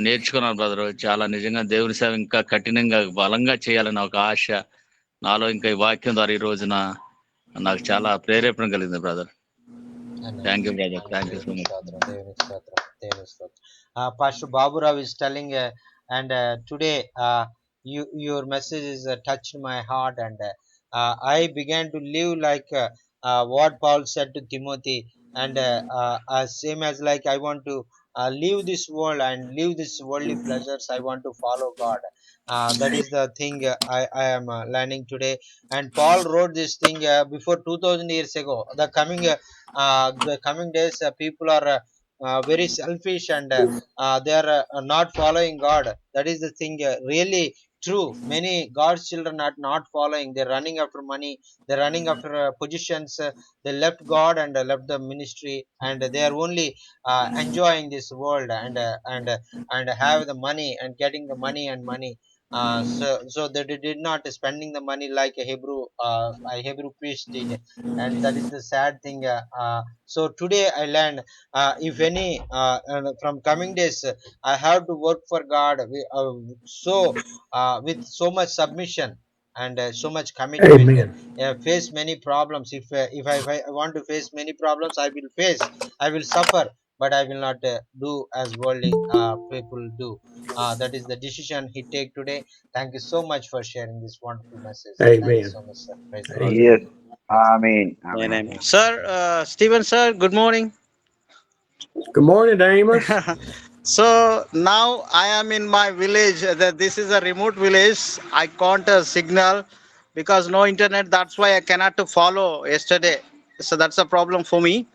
నేర్చుకున్నాను బ్రదర్. చాలా నిజంగా దేవుని సేవ ఇంకా కఠినంగా బలంగా చేయాలని ఒక ఆశ నాలో ఇంకా ఈ వాక్యం ద్వారా ఈ రోజున నాకు చాలా ప్రేరేపణ కలిగింది brother. Thank you brother. Thank you so much. Pastor Babu Rao is telling, and today your message is touched my heart, and I began to live like what Paul said to Timothy, and same as like I want to leave this world and leave this worldly pleasures. I want to follow God. That is the thing I am learning today. And Paul wrote this thing before 2000 years ago. The coming days, people are very selfish, and they are not following God. That is the thing. Really true. Many God's children are not following. They're running after money. They're running after positions. They left God and left the ministry, and they are only enjoying this world, and have the money and getting the money and money. So they did not spending the money like a Hebrew priest did, and that is the sad thing. So today I learned, if any from coming days, I have to work for God with so much submission and so much commitment. Amen. Face many problems. If I want to face many problems, I will suffer, but I will not do as worldly people do. That is the decision he take today. Thank you so much for sharing this wonderful message. Thank you Amen. so much, sir. Praise the Lord. Yes. Amen. Amen. Amen, Amen. amen. Sir, Stephen, sir, good morning. Good morning, Amos. So now I am in my village. This is a remote village. I can't signal because no internet. That's why I cannot to follow yesterday. So that's a problem for me.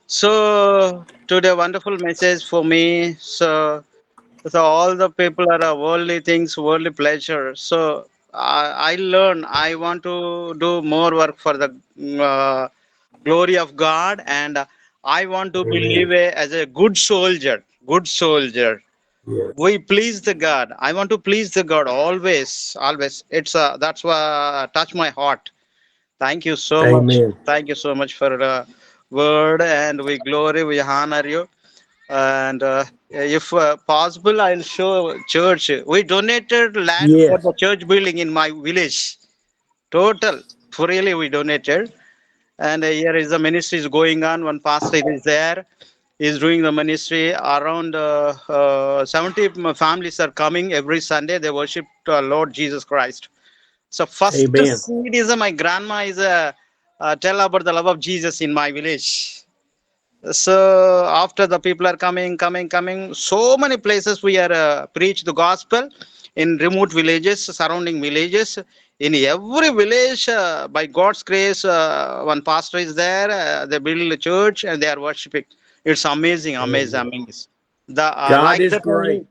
So today, wonderful message for me. So all the people are worldly things, worldly pleasure. So I learn. I want to do more work for the uh, glory of God, and I want to Amen. believe as a good soldier. Good soldier. Yes. We please the God. I want to please the God always, always. It's that's what touch my heart. Thank you so much. Amen. Thank you so much for the word, and we glory, we honor you. And if possible, I'll show church. We donated land for Yes. the church building in my village. Total, freely we donated. And here is the ministry is going on. One pastor is there. He's doing the ministry. Around 70 families are coming every Sunday. They worship Lord Jesus Christ. So first Amen. seed is my grandma is tell about the love of Jesus in my village. So after the people are coming, so many places we are preach the gospel in remote villages, surrounding villages. In every village, by God's grace, one pastor is there. They build a church and they are worshiping. It's amazing, amazing, Amen. amazing. The God like is that only. great.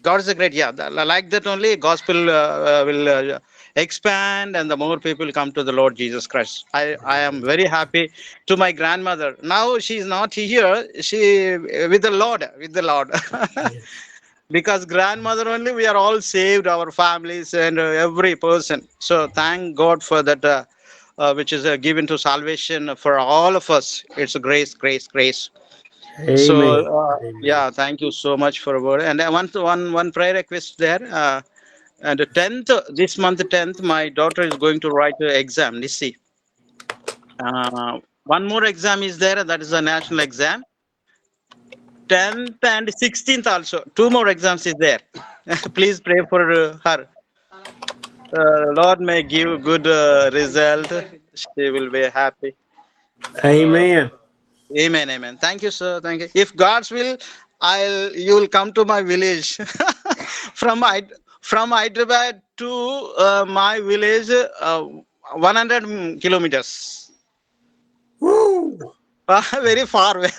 God is a great, yeah. Like that only, gospel will expand, and the more people come to the Lord Jesus Christ. I am very happy to my grandmother. Now she is not here. She with the Lord, with the Lord. Yes. Because grandmother only, we are all saved, our families and every person. So thank God for that, which is given to salvation for all of us. It's a grace, grace, grace. So Amen. Amen. yeah, thank you so much for a word. And I want one prayer request there. And the 10th, this month 10th, my daughter is going to write an exam. Let's see. One more exam is there. That is a national exam. 10th and 16th also. Two more exams is there. Please pray for her. Lord may give good result. She will be happy. Uh, Amen. Amen, amen. Thank you, sir. Thank you. If God's will, you will come to my village. from from Hyderabad to my village, 100 kilometers. Woo. Very far away.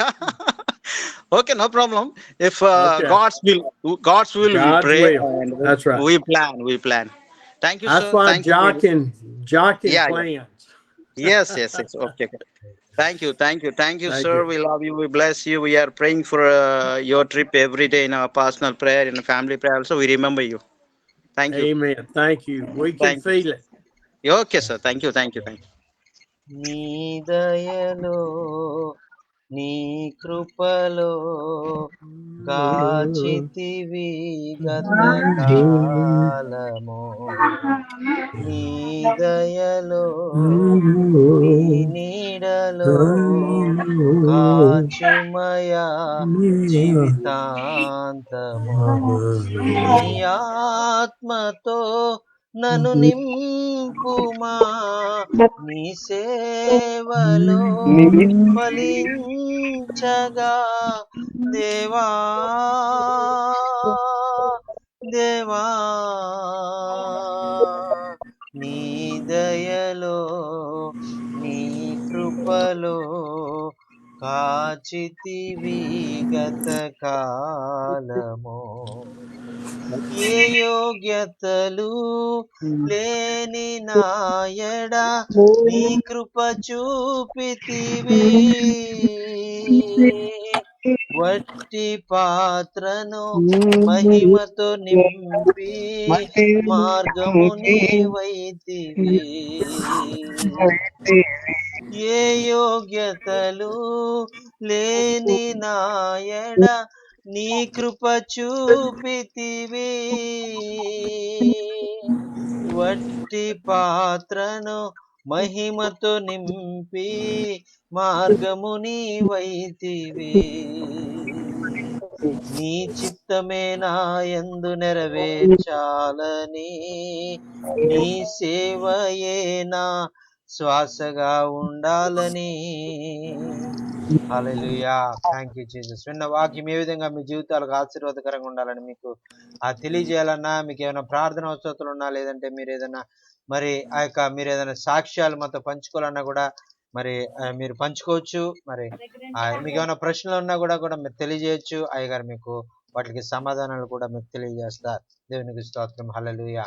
Okay, no problem. If Okay. God's will, we God's pray will. and That's right. we plan. We plan. Thank you, That's sir. why Thank you. Jockin Yeah, yeah. plans. Yes, yes, yes. Okay. Okay. Thank you, Thank sir. you. We love you. We bless you. We are praying for your trip every day in our personal prayer, in a family prayer. Also, we remember you. Thank you. Amen. Thank you. We can Thank you. feel it. Okay, sir. Thank you. Thank you. Thank you. నీ దయలో నీ కృపలో కాచితివి గతకాలము, నీ దయలో నీ నీడలో కాచుమయా జీవితాంతము, నీ ఆత్మతో నన్ను నింపుమా నీ సేవలో ఫలించగా దేవా దేవా నీ దయలో నీ కృపలో కాచితివి గత కాలము ఏ యోగ్యతలు లేని నాయడ నీ కృప చూపితివి వట్టి పాత్రను మహిమతో నింపి మార్గము నీవైతివి ఏ యోగ్యతలు లేని నాయడ నీ కృప చూపితివి వట్టి పాత్రను మహిమతో నింపి మార్గము నీవైతివి నీ చిత్తమే నా యందు నెరవేర్చాలని నీ సేవయే నా శ్వాసగా ఉండాలని హల్లెలూయా థ్యాంక్ యూ జీసస్. విన్న వాక్యం ఏ విధంగా మీ జీవితాలకు ఆశీర్వాదకరంగా ఉండాలని మీకు తెలియజేయాలన్నా, మీకు ఏమైనా ప్రార్థన అవసరాలు ఉన్నా, లేదంటే మీరు ఏదైనా మరి మీరు ఏదైనా సాక్ష్యాలు మాతో పంచుకోవాలన్నా కూడా మరి మీరు పంచుకోవచ్చు. మరి మీకు ఏమైనా ప్రశ్నలు ఉన్నా కూడా మీరు తెలియజేయచ్చు. అయ్యగారు మీకు వాటికి సమాధానాలు కూడా మీకు తెలియజేస్తారు. దేవునికి స్తోత్రం. హల్లెలూయా.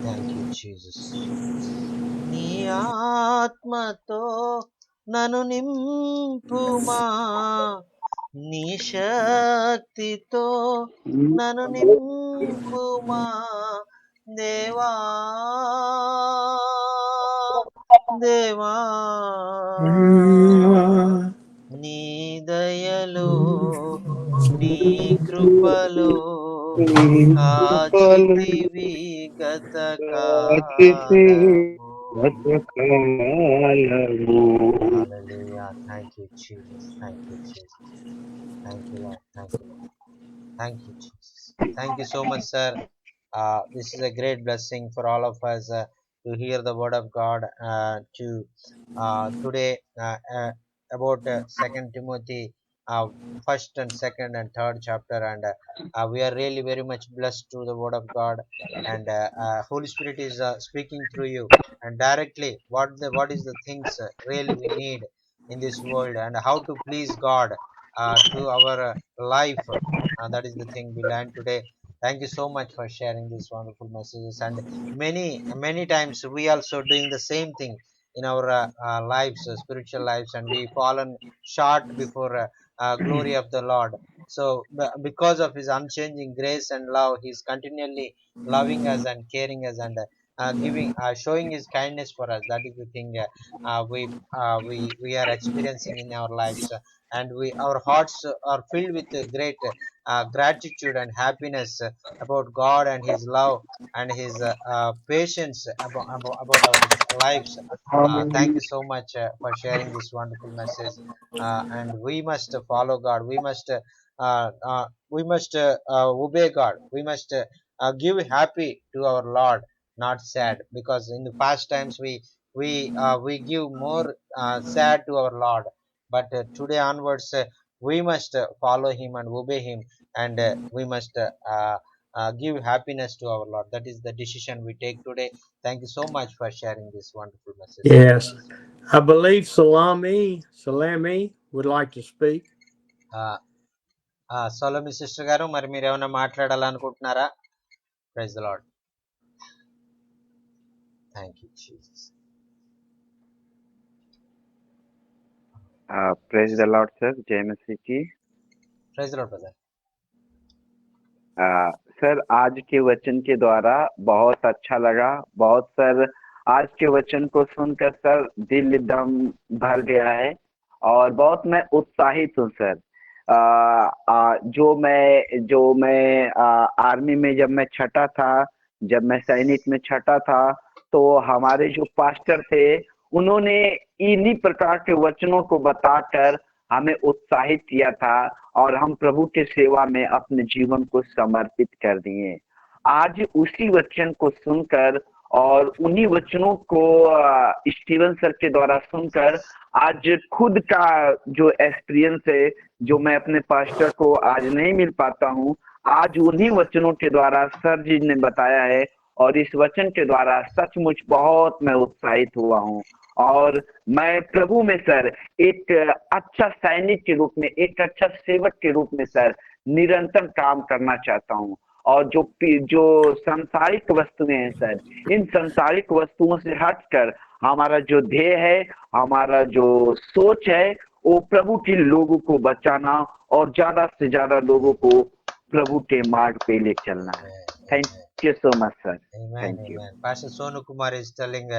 Thank you Jesus. నీ ఆత్మతో నన్ను నింపుమా నీ శక్తితో నన్ను నింపుమా దేవా దేవా నీ దయలో నీ కృపలో కాచితివి గత కాలము. Hallelujah. Thank you, Jesus. Thank you, Jesus. Thank you, Lord. Thank you, Lord. Thank you, Jesus. Thank you so much, sir. This is a great blessing for all of us to hear the word of God today about 2 Timothy, first and second and third chapter, and we are really very much blessed to the word of God, and Holy Spirit is speaking through you, and directly what is the things really we need in this world, and how to please God to our life. That is the thing we learned today. Thank you so much for sharing these wonderful messages, and many times we also doing the same thing in our lives, spiritual lives, and we fallen short before glory of the Lord. So because of his unchanging grace and love, he is continually loving us and caring us, and giving showing his kindness for us. That is the thing we are experiencing in our lives, and our hearts are filled with great gratitude and happiness about God and his love and his patience about our lives. Thank you so much for sharing this wonderful message, and we must follow God. We must obey God. We must give happy to our Lord, not sad, because in the past times we give more sad to our Lord, but today onwards we must follow him and obey him, and we must give happiness to our Lord. That is the decision we take today. Thank you so much for sharing this wonderful message. Yes. I believe Salami would like to speak. Solomi sister గారు, మరి మీరు ఏమైనా మాట్లాడాలనుకుంటున్నారా? Praise the Lord. Thank you Jesus. Praise the Lord sir, जय मसीह की। Praise the Lord brother. Sir आज के वचन के द्वारा बहुत अच्छा लगा, बहुत सर आज के वचन को सुनकर सर दिल एकदम भर गया है और बहुत मैं उत्साहित हूँ सर। जो मैं आर्मी में जब मैं छठा था, जब मैं सैनिक में छठा था, तो हमारे जो पास्टर थे उन्होंने इन्हीं प्रकार के वचनों को बताकर हमें उत्साहित किया था और हम प्रभु के सेवा में अपने जीवन को समर्पित कर दिए। आज उसी वचन को सुनकर और उन्हीं वचनों को स्टीवन सर के द्वारा सुनकर आज खुद का जो एक्सपीरियंस है, जो मैं अपने पास्टर को आज नहीं मिल पाता हूँ, आज उन्हीं वचनों के द्वारा सर जी ने बताया है और इस वचन के द्वारा सचमुच बहुत मैं उत्साहित हुआ हूँ। और मैं प्रभु में सर एक अच्छा सैनिक के रूप में, एक अच्छा सेवक के रूप में सर निरंतर काम करना चाहता हूँ। और जो सांसारिक वस्तुएं हैं सर, इन सांसारिक वस्तुओं से हटकर हमारा जो ध्येय है, हमारा जो सोच है, वो प्रभु के लोगों को बचाना और ज्यादा से ज्यादा लोगों को प्रभु के मार्ग पे ले चलना है। Thank you so much, sir. Amen. Thank you. Amen. Pastor Sonu Kumar is telling,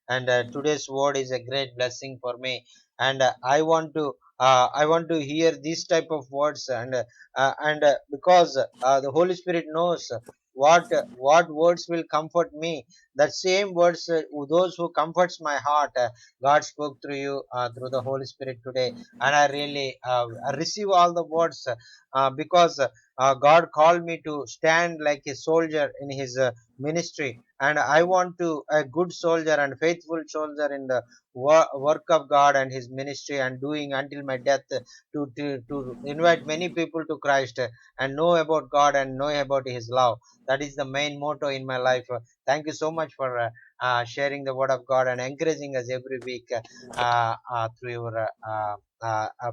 and today's word is a great blessing for me, and I want to hear these type of words, and because the Holy Spirit knows what words will comfort me. That same words, those who comforts my heart, God spoke through you, through the Holy Spirit today, and I really receive all the words, because God called me to stand like a soldier in His ministry, and I want to a good soldier and faithful soldier in the work of God and His ministry, and doing until my death, to invite many people to Christ, and know about God and know about His love. That is the main motto in my life. Thank you so much for sharing the word of God and encouraging us every week, through your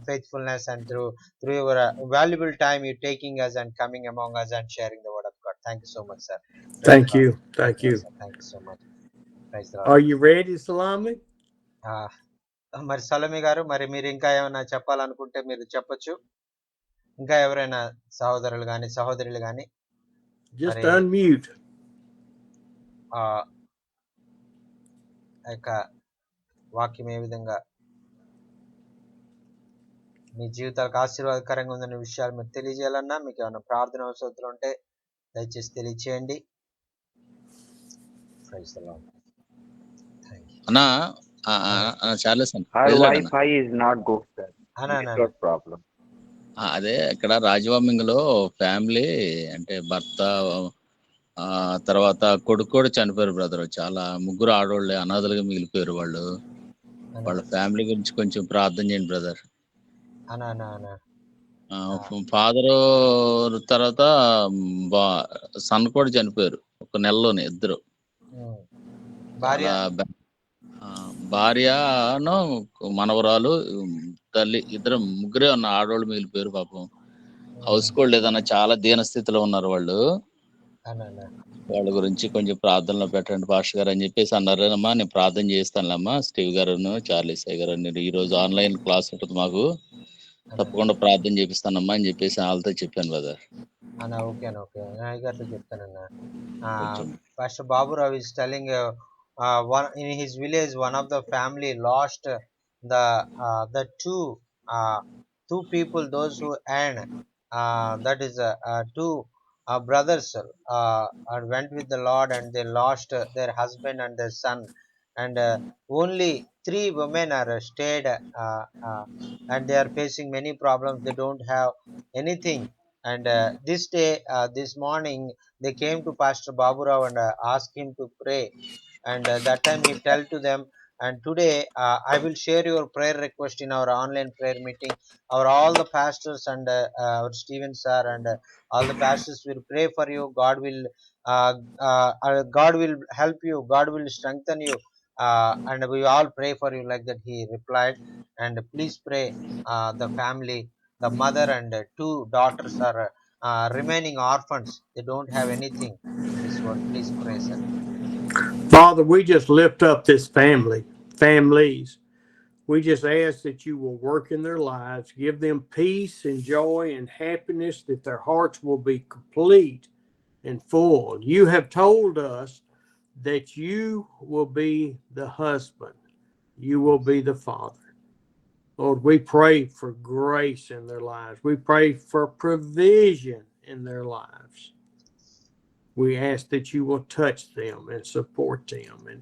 faithfulness, and through your valuable time you taking us and coming among us and sharing the word of God. Thank you so much, sir. Praise the Thank Lord. you. Thank Yes, you. sir. Thank you so much. Praise the Lord. Are you ready, Salami? మరి సలోమి గారు, మరి మీరు ఇంకా ఏమైనా చెప్పాలనుకుంటే మీరు చెప్పొచ్చు. ఇంకా ఎవరైనా సహోదరులు కానీ సహోదరులు కానీ Just మరి unmute. ఆ యొక్క వాక్యం ఏ విధంగా మీ జీవితాలకు ఆశీర్వాదకరంగా ఉందనే విషయాలు మీరు తెలియజేయాలన్నా, మీకు ఏమైనా ప్రార్థన అవసరం ఉంటే దయచేసి తెలియచేయండి. Praise the Lord. Thank you. అన్నా Charles Our Wi-Fi is not good, sir. అన్నా Network problem. అదే ఇక్కడ రాజవామింగ్లో ఫ్యామిలీ అంటే భర్త తర్వాత కొడుకు కూడా చనిపోయారు బ్రదర్. చాలా ముగ్గురు ఆడవాళ్ళే అనాథలుగా మిగిలిపోయారు వాళ్ళు. వాళ్ళ ఫ్యామిలీ గురించి కొంచెం ప్రార్థన చేయండి బ్రదర్. ఫాదర్ తర్వాత సన్ కూడా చనిపోయారు ఒక నెలలోనే ఇద్దరు. భార్యను మనవరాలు తల్లి ఇద్దరు ముగ్గురే ఉన్న ఆడవాళ్ళు మిగిలిపోయారు పాపం. హౌస్ కూడా లేదన్న చాలా దీనస్థితిలో ఉన్నారు వాళ్ళు. వాళ్ళ గురించి కొంచెం ప్రార్థనలో పెట్టండి పాస్టర్ గారు అని చెప్పేసి అన్నారమ్మా. నేను ప్రార్థన చేస్తానులేమ్మా. స్టీవ్ గారును చార్లీస్ గారు ఈ రోజు ఆన్లైన్ క్లాస్ ఉంటుంది మాకు, తప్పకుండా ప్రార్థన చేపిస్తానమ్మా అని చెప్పేసి వాళ్ళతో చెప్పాను బ్రదర్. ఓకే గారితో చెప్తానన్నా. Pastor Baburao is telling, one in his village, one of the family lost the two people, those who earn, that is two brothers went with the Lord, and they lost their husband and their son, and only 3 women are stayed, and they are facing many problems. They don't have anything, and this morning they came to Pastor Baburao and asked him to pray, and that time he tell to them, and today I will share your prayer request in our online prayer meeting. All the pastors and our Stephen sir and all the pastors will pray for you. God will help you, God will strengthen you, and we all pray for you, like that he replied. And please pray, the family, the mother and 2 daughters are remaining orphans. They don't have anything in this world. Please pray, sir. Father, we just lift up this families. We just ask that you will work in their lives, give them peace and joy and happiness, that their hearts will be complete and full. You have told us that you will be the husband, you will be the father. Lord, we pray for grace in their lives. We pray for provision in their lives. We ask that you will touch them and support them, and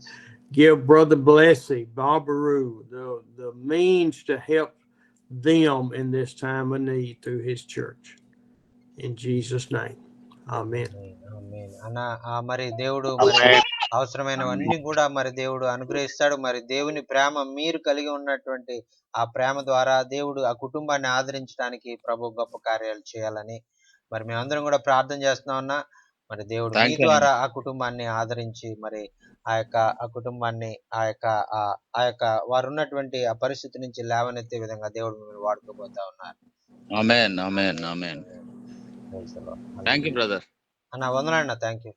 give Brother Blessy, Babaru, the means to help them in this time of need through his church. In Jesus' name. Amen. ఆమేన్. అన్న మరి దేవుడు మరి అవసరమైనవన్నీ కూడా మరి దేవుడు అనుగ్రహిస్తాడు. మరి దేవుని ప్రేమ మీరు కలిగి ఉన్నటువంటి ఆ ప్రేమ ద్వారా దేవుడు ఆ కుటుంబాన్ని ఆదరించడానికి ప్రభు గొప్ప కార్యాలు చేయాలని మరి మేమందరం కూడా ప్రార్థన చేస్తున్నాం అన్న. మరి దేవుడు మీ ద్వారా ఆ కుటుంబాన్ని ఆదరించి మరి ఆ కుటుంబాన్ని ఆ యొక్క వారు ఉన్నటువంటి ఆ పరిస్థితి నుంచి లేవనెత్తే విధంగా దేవుడు మిమ్మల్ని వాడుకోబోతా ఉన్నారు. Amen amen amen. Thank you brother. అన్న వందనాలు అన్న. థాంక్యూ.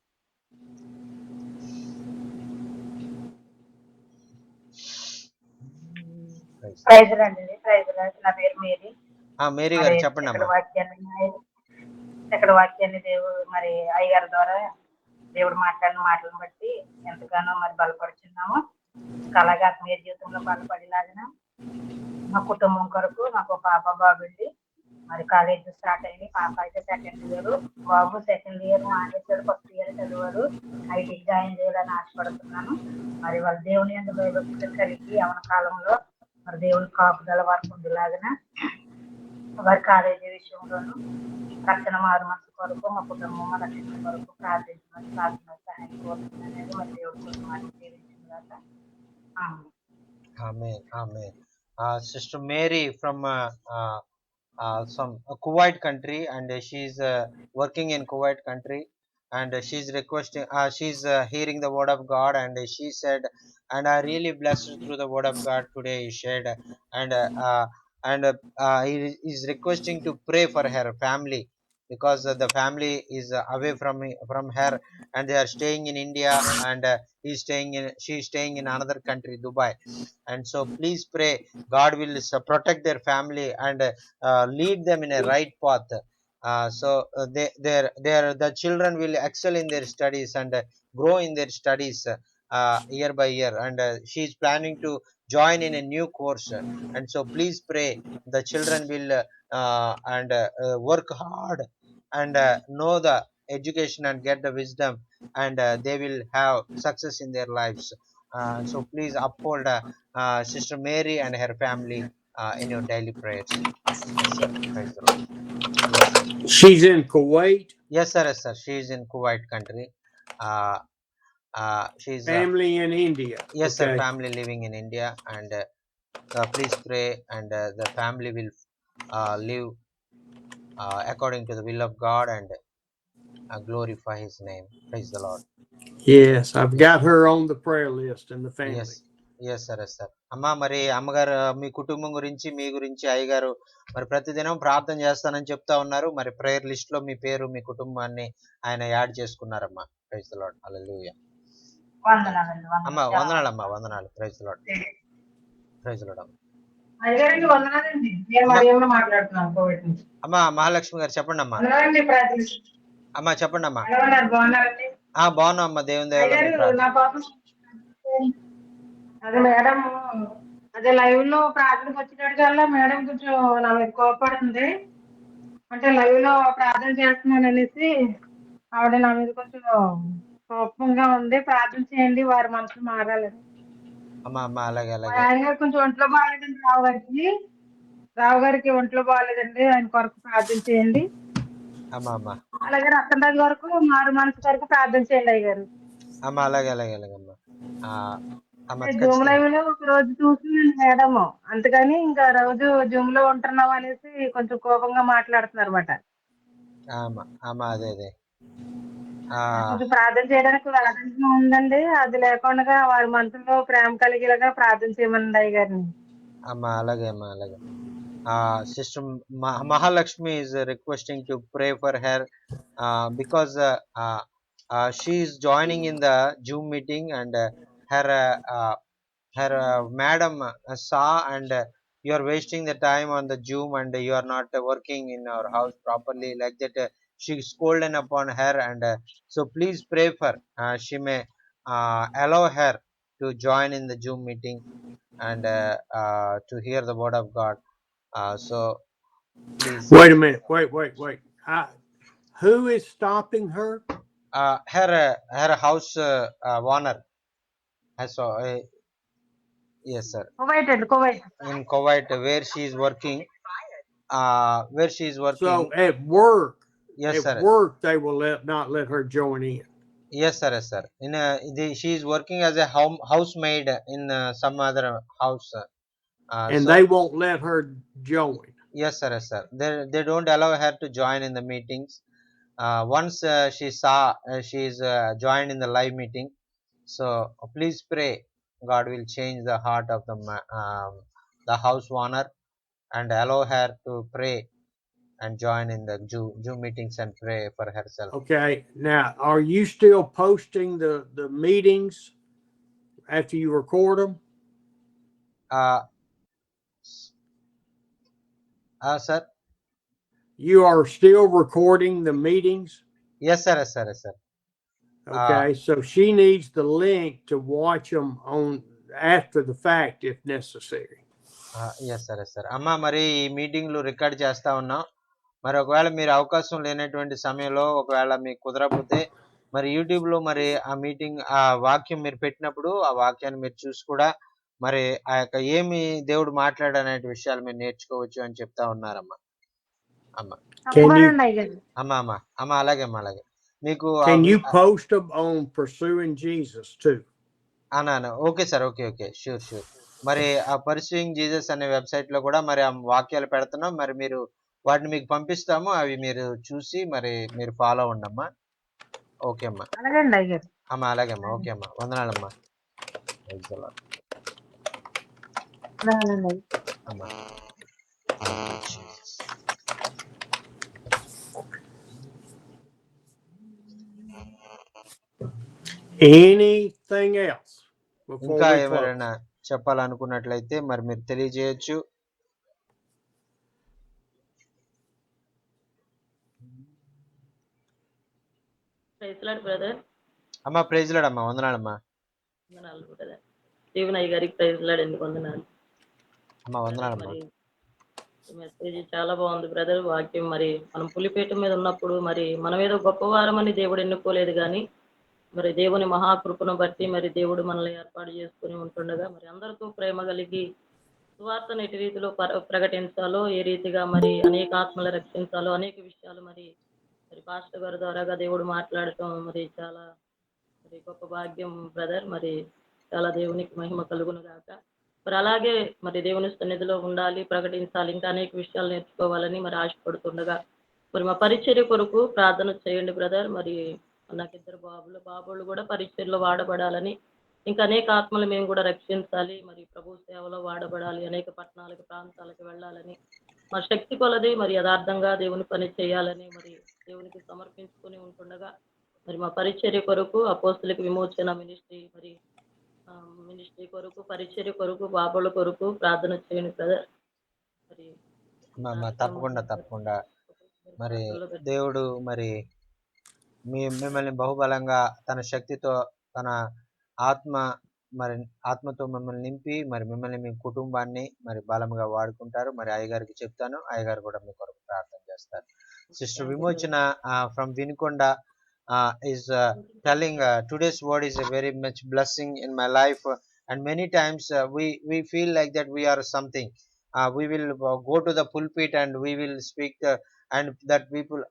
ప్రైజ్ రండి. ప్రైజ్ రండి. నా పేరు మేరీ. మేరీ గారు చెప్పండి అమ్మా. ఇక్కడ వాక్యాన్ని దేవుడు మరి అయ్యగారి ద్వారా దేవుడు మాట్లాడిన మాటలను బట్టి ఎంతగానో మరి బలపడుచున్నాము. అలాగే ఆత్మీయ జీవితంలో బలపడేలాగిన మా కుటుంబం కొరకు మాకు పాప బాబుండి మరి కాలేజ్ స్టార్ట్ అయింది. పాప అయితే సెకండ్ ఇయర్, బాబు సెకండ్ ఇయర్, మానేశాడు ఫస్ట్ ఇయర్ చదివారు. ఐటీ జాయిన్ చేయాలని ఆశపడుతున్నాను. మరి వాళ్ళ దేవుని యందు భయభక్తులు కలిగి యవన కాలంలో మరి దేవుని కాపుదల వారికి ఉండేలాగిన వారి కాలేజీ విషయంలోనూ రక్షణ మారు మనసు కొరకు మా కుటుంబం రక్షణ కొరకు ప్రార్థించమని ప్రార్థన సహాయం కోరుతుంది అనేది మరి దేవుడి కోసం మాకు జీవించిందాక. Sister Mary from some Kuwait country, and she's working in Kuwait country, and she's requesting she's hearing the word of God, and she said, and I really blessed through the word of God today he shared, and he is requesting to pray for her family because the family is away from her, and they are staying in India, and she is staying in another country, Dubai. And so please pray God will protect their family and lead them in a right path. So the children will excel in their studies and grow in their studies year by year, and she is planning to join in a new course, and so please pray the children will and work hard and know the education and get the wisdom, and they will have success in their lives. So please uphold Sister Mary and her family in your daily prayers. Yes sir. Praise the Lord. Yes. She's in Kuwait. Yes sir. Yes sir. She is in Kuwait country. She's family in India. Yes okay. sir. Family living in India, and please pray, and the family will live according to the will of God and glorify his name. Praise the Lord. Yes, I've got her on the prayer list and the family. Yes sir. Yes sir. అమ్మా మరి అమ్మగారు మీ కుటుంబం గురించి మీ గురించి అయ్యగారు మరి ప్రతిదినం ప్రార్థన చేస్తానని చెప్తా ఉన్నారు. మరి ప్రేయర్ లిస్ట్ లో మీ పేరు మీ కుటుంబాన్ని ఆయన యాడ్ చేసుకున్నారమ్మా. Praise the Lord. హల్లెలూయా. అమ్మా వందనాలమ్మా. వందనాలు. Praise the Lord. Praise the Lord. అమ్మా మహాలక్ష్మి గారు చెప్పండి అమ్మా. అమ్మా చెప్పండి అమ్మా. బాగున్నా అమ్మా. దేవుని దయవల్ల. అదే మేడం అదే లైవ్ లో ప్రార్థనకు వచ్చినట్టుకల్లా మేడం కొంచెం నా మీద కోపడుతుంది. అంటే లైవ్ లో ప్రార్థన చేస్తున్నాను అనేసి ఆవిడ నా మీద కొంచెం కోపంగా ఉంది. ప్రార్థన చేయండి, వారి మనసు మారాలని. ఆయన కొంచెం ఒంట్లో బాగాలేదండి. రావు గారికి ఒంట్లో బాగాలేదండి. ఆయన కొరకు ప్రార్థన చేయండి. అలాగే రత్నరాజు వరకు మారు మనసు వరకు ప్రార్థన చేయండి అయ్యారు. జూమ్ లైవ్ లో ఒక రోజు చూస్తున్నాను మేడం, అందుకని ఇంకా రోజు జూమ్ లో ఉంటున్నాం అనేసి కొంచెం కోపంగా మాట్లాడుతున్నారు అన్నమాట. కొంచెం ప్రార్థన చేయడానికి ప్రార్థన ఉందండి. అది లేకుండా వారి మనసులో ప్రేమ కలిగేలాగా ప్రార్థన చేయమనండి అయ్య గారిని. అలాగే Sister Mahalakshmi is requesting to pray for her because she is joining in the Zoom meeting, and her madam saw, and you are wasting the time on the Zoom, and you are not working in our house properly, like that she scolded upon her, and so please pray for she may allow her to join in the Zoom meeting and to hear the word of God. So please wait a minute. Wait. Who is stopping her? Her house owner. So Yes, sir. Kuwait అండి, Kuwait. In Kuwait, where she is working. So at work, Yes, at sir. work, they will not let her join in. Yes, sir. Yes, sir. She is working as a housemaid in some other house. And So they won't let her join. yes, sir. Yes, sir. They don't allow her to join in the meetings. Once she saw she is joined in the live meeting. So please pray, God will change the heart of the house owner and allow her to pray and join in the Zoom meetings and pray for herself. Okay. Now, are you still posting the meetings after you record them? Uh, sir. You are still recording the meetings? Yes, sir. Yes, sir. Yes, sir. Okay. So she needs the link to watch them on after the fact if necessary. Yes sir yes sir అమ్మ, మరి ఈ మీటింగ్లు record చేస్తా ఉన్నాం. మరి ఒకవేళ మీరు అవకాశం లేనటువంటి సమయంలో ఒకవేళ మీకు కుదరకపోతే మరి యూట్యూబ్లో మరి ఆ మీటింగ్ ఆ వాక్యం మీరు పెట్టినప్పుడు ఆ వాక్యాన్ని మీరు చూసి కూడా మరి ఆ యొక్క ఏమి దేవుడు మాట్లాడనే విషయాలు మీరు నేర్చుకోవచ్చు అని చెప్తా ఉన్నారమ్మా. అమ్మ తప్పకుండా అయ్యారు. అమ్మ అమ్మ అమ్మ అలాగే అమ్మ అలాగే మీకు Can you post them on Pursuing Jesus too? అన్నా okay sir, okay okay, sure sure. మరి ఆ పర్సూయింగ్ జీసస్ అనే వెబ్సైట్ లో కూడా మరి ఆ వాక్యాలు పెడుతున్నాం. మరి మీరు వాటిని మీకు పంపిస్తాము, అవి మీరు చూసి మరి మీరు ఫాలో అవ్వండమ్మా. ఓకే అమ్మా. అలాగండి అయ్యారు. అమ్మా అలాగే అమ్మా. ఓకే అమ్మా, వందనాలమ్మా. Praise the Lord. అలాగేనండి. అమ్మా. Anything else before ఇంకా we close? ఎవరైనా చెప్పాలనుకున్నట్లయితే మరి మీరు తెలియజేయచ్చు. Praise Lord brother. అమ్మా ప్రైజ్ లార్డ్ అమ్మా, వందనాలమ్మా. వందనాలు బ్రదర్. స్టీవెన్ అయ్య గారికి ప్రైజ్ లార్డ్ అండి, వందనాలు. అమ్మా వందనాలమ్మా. మరి మెసేజ్ చాలా బాగుంది బ్రదర్. వాక్యం మరి మనం పులిపేట మీద ఉన్నప్పుడు మరి మనం ఏదో గొప్పవారమని దేవుడు ఎన్నుకోలేదు కానీ మరి దేవుని మహాకృపను బట్టి మరి దేవుడు మనల్ని ఏర్పాటు చేసుకుని ఉంటుండగా మరి అందరితో ప్రేమ కలిగి సువార్తను ఎటు రీతిలో ప్రకటించాలో, ఏ రీతిగా మరి అనేక ఆత్మలు రక్షించాలో, అనేక విషయాలు మరి మరి పాస్టర్ గారి ద్వారాగా దేవుడు మాట్లాడటం మరి చాలా మరి గొప్ప భాగ్యం బ్రదర్. మరి చాలా దేవునికి మహిమ కలుగును గాక. మరి అలాగే మరి దేవుని సన్నిధిలో ఉండాలి, ప్రకటించాలి, ఇంకా అనేక విషయాలు నేర్చుకోవాలని మరి ఆశపడుతుండగా మరి మా పరిచర్య కొరకు ప్రార్థన చేయండి బ్రదర్. మరి నాకు ఇద్దరు బాబులు కూడా పరిచర్యలో వాడబడాలని, ఇంకా అనేక ఆత్మలు మేము కూడా రక్షించాలి, మరి ప్రభు సేవలో వాడబడాలి, అనేక పట్టణాలకు ప్రాంతాలకు వెళ్ళాలని, మా శక్తి కొలది మరి యథార్థంగా దేవుని పని చేయాలని మరి దేవునికి సమర్పించుకొని ఉంటుండగా మరి మా పరిచర్య కొరకు అపోస్తులకు విమోచన మినిస్ట్రీ మరి మినిస్ట్రీ కొరకు, పరిచర్య కొరకు, బాబుల కొరకు ప్రార్థన చేయండి బ్రదర్. మరి తప్పకుండా తప్పకుండా. మరి దేవుడు మరి మిమ్మల్ని బహుబలంగా తన శక్తితో తన ఆత్మతో మిమ్మల్ని నింపి మరి మిమ్మల్ని మీ కుటుంబాన్ని మరి బలంగా వాడుకుంటారు. మరి అయ్యగారికి చెప్తాను, అయ్యగారు కూడా మీ కొరకు ప్రార్థన చేస్తారు. సిస్టర్ విమోచన from Vinukonda is telling today's word is a very much blessing in my life, and many times we feel like that we are something. We will go to the pulpit and we will speak and that people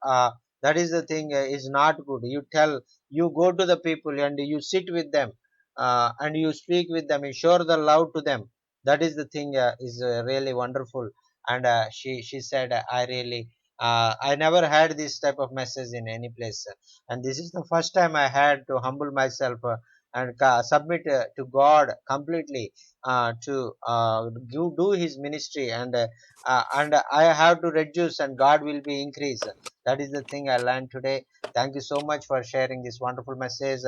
that is the thing is not good. You go to the people and you sit with them and you speak with them, you show the love to them. That is the thing is really wonderful. And she said I really I never had this type of message in any place, and this is the first time I had to humble myself and submit to God completely to do his ministry, and I have to reduce and God will be increase. That is the thing I learned today. Thank you so much for sharing this wonderful message,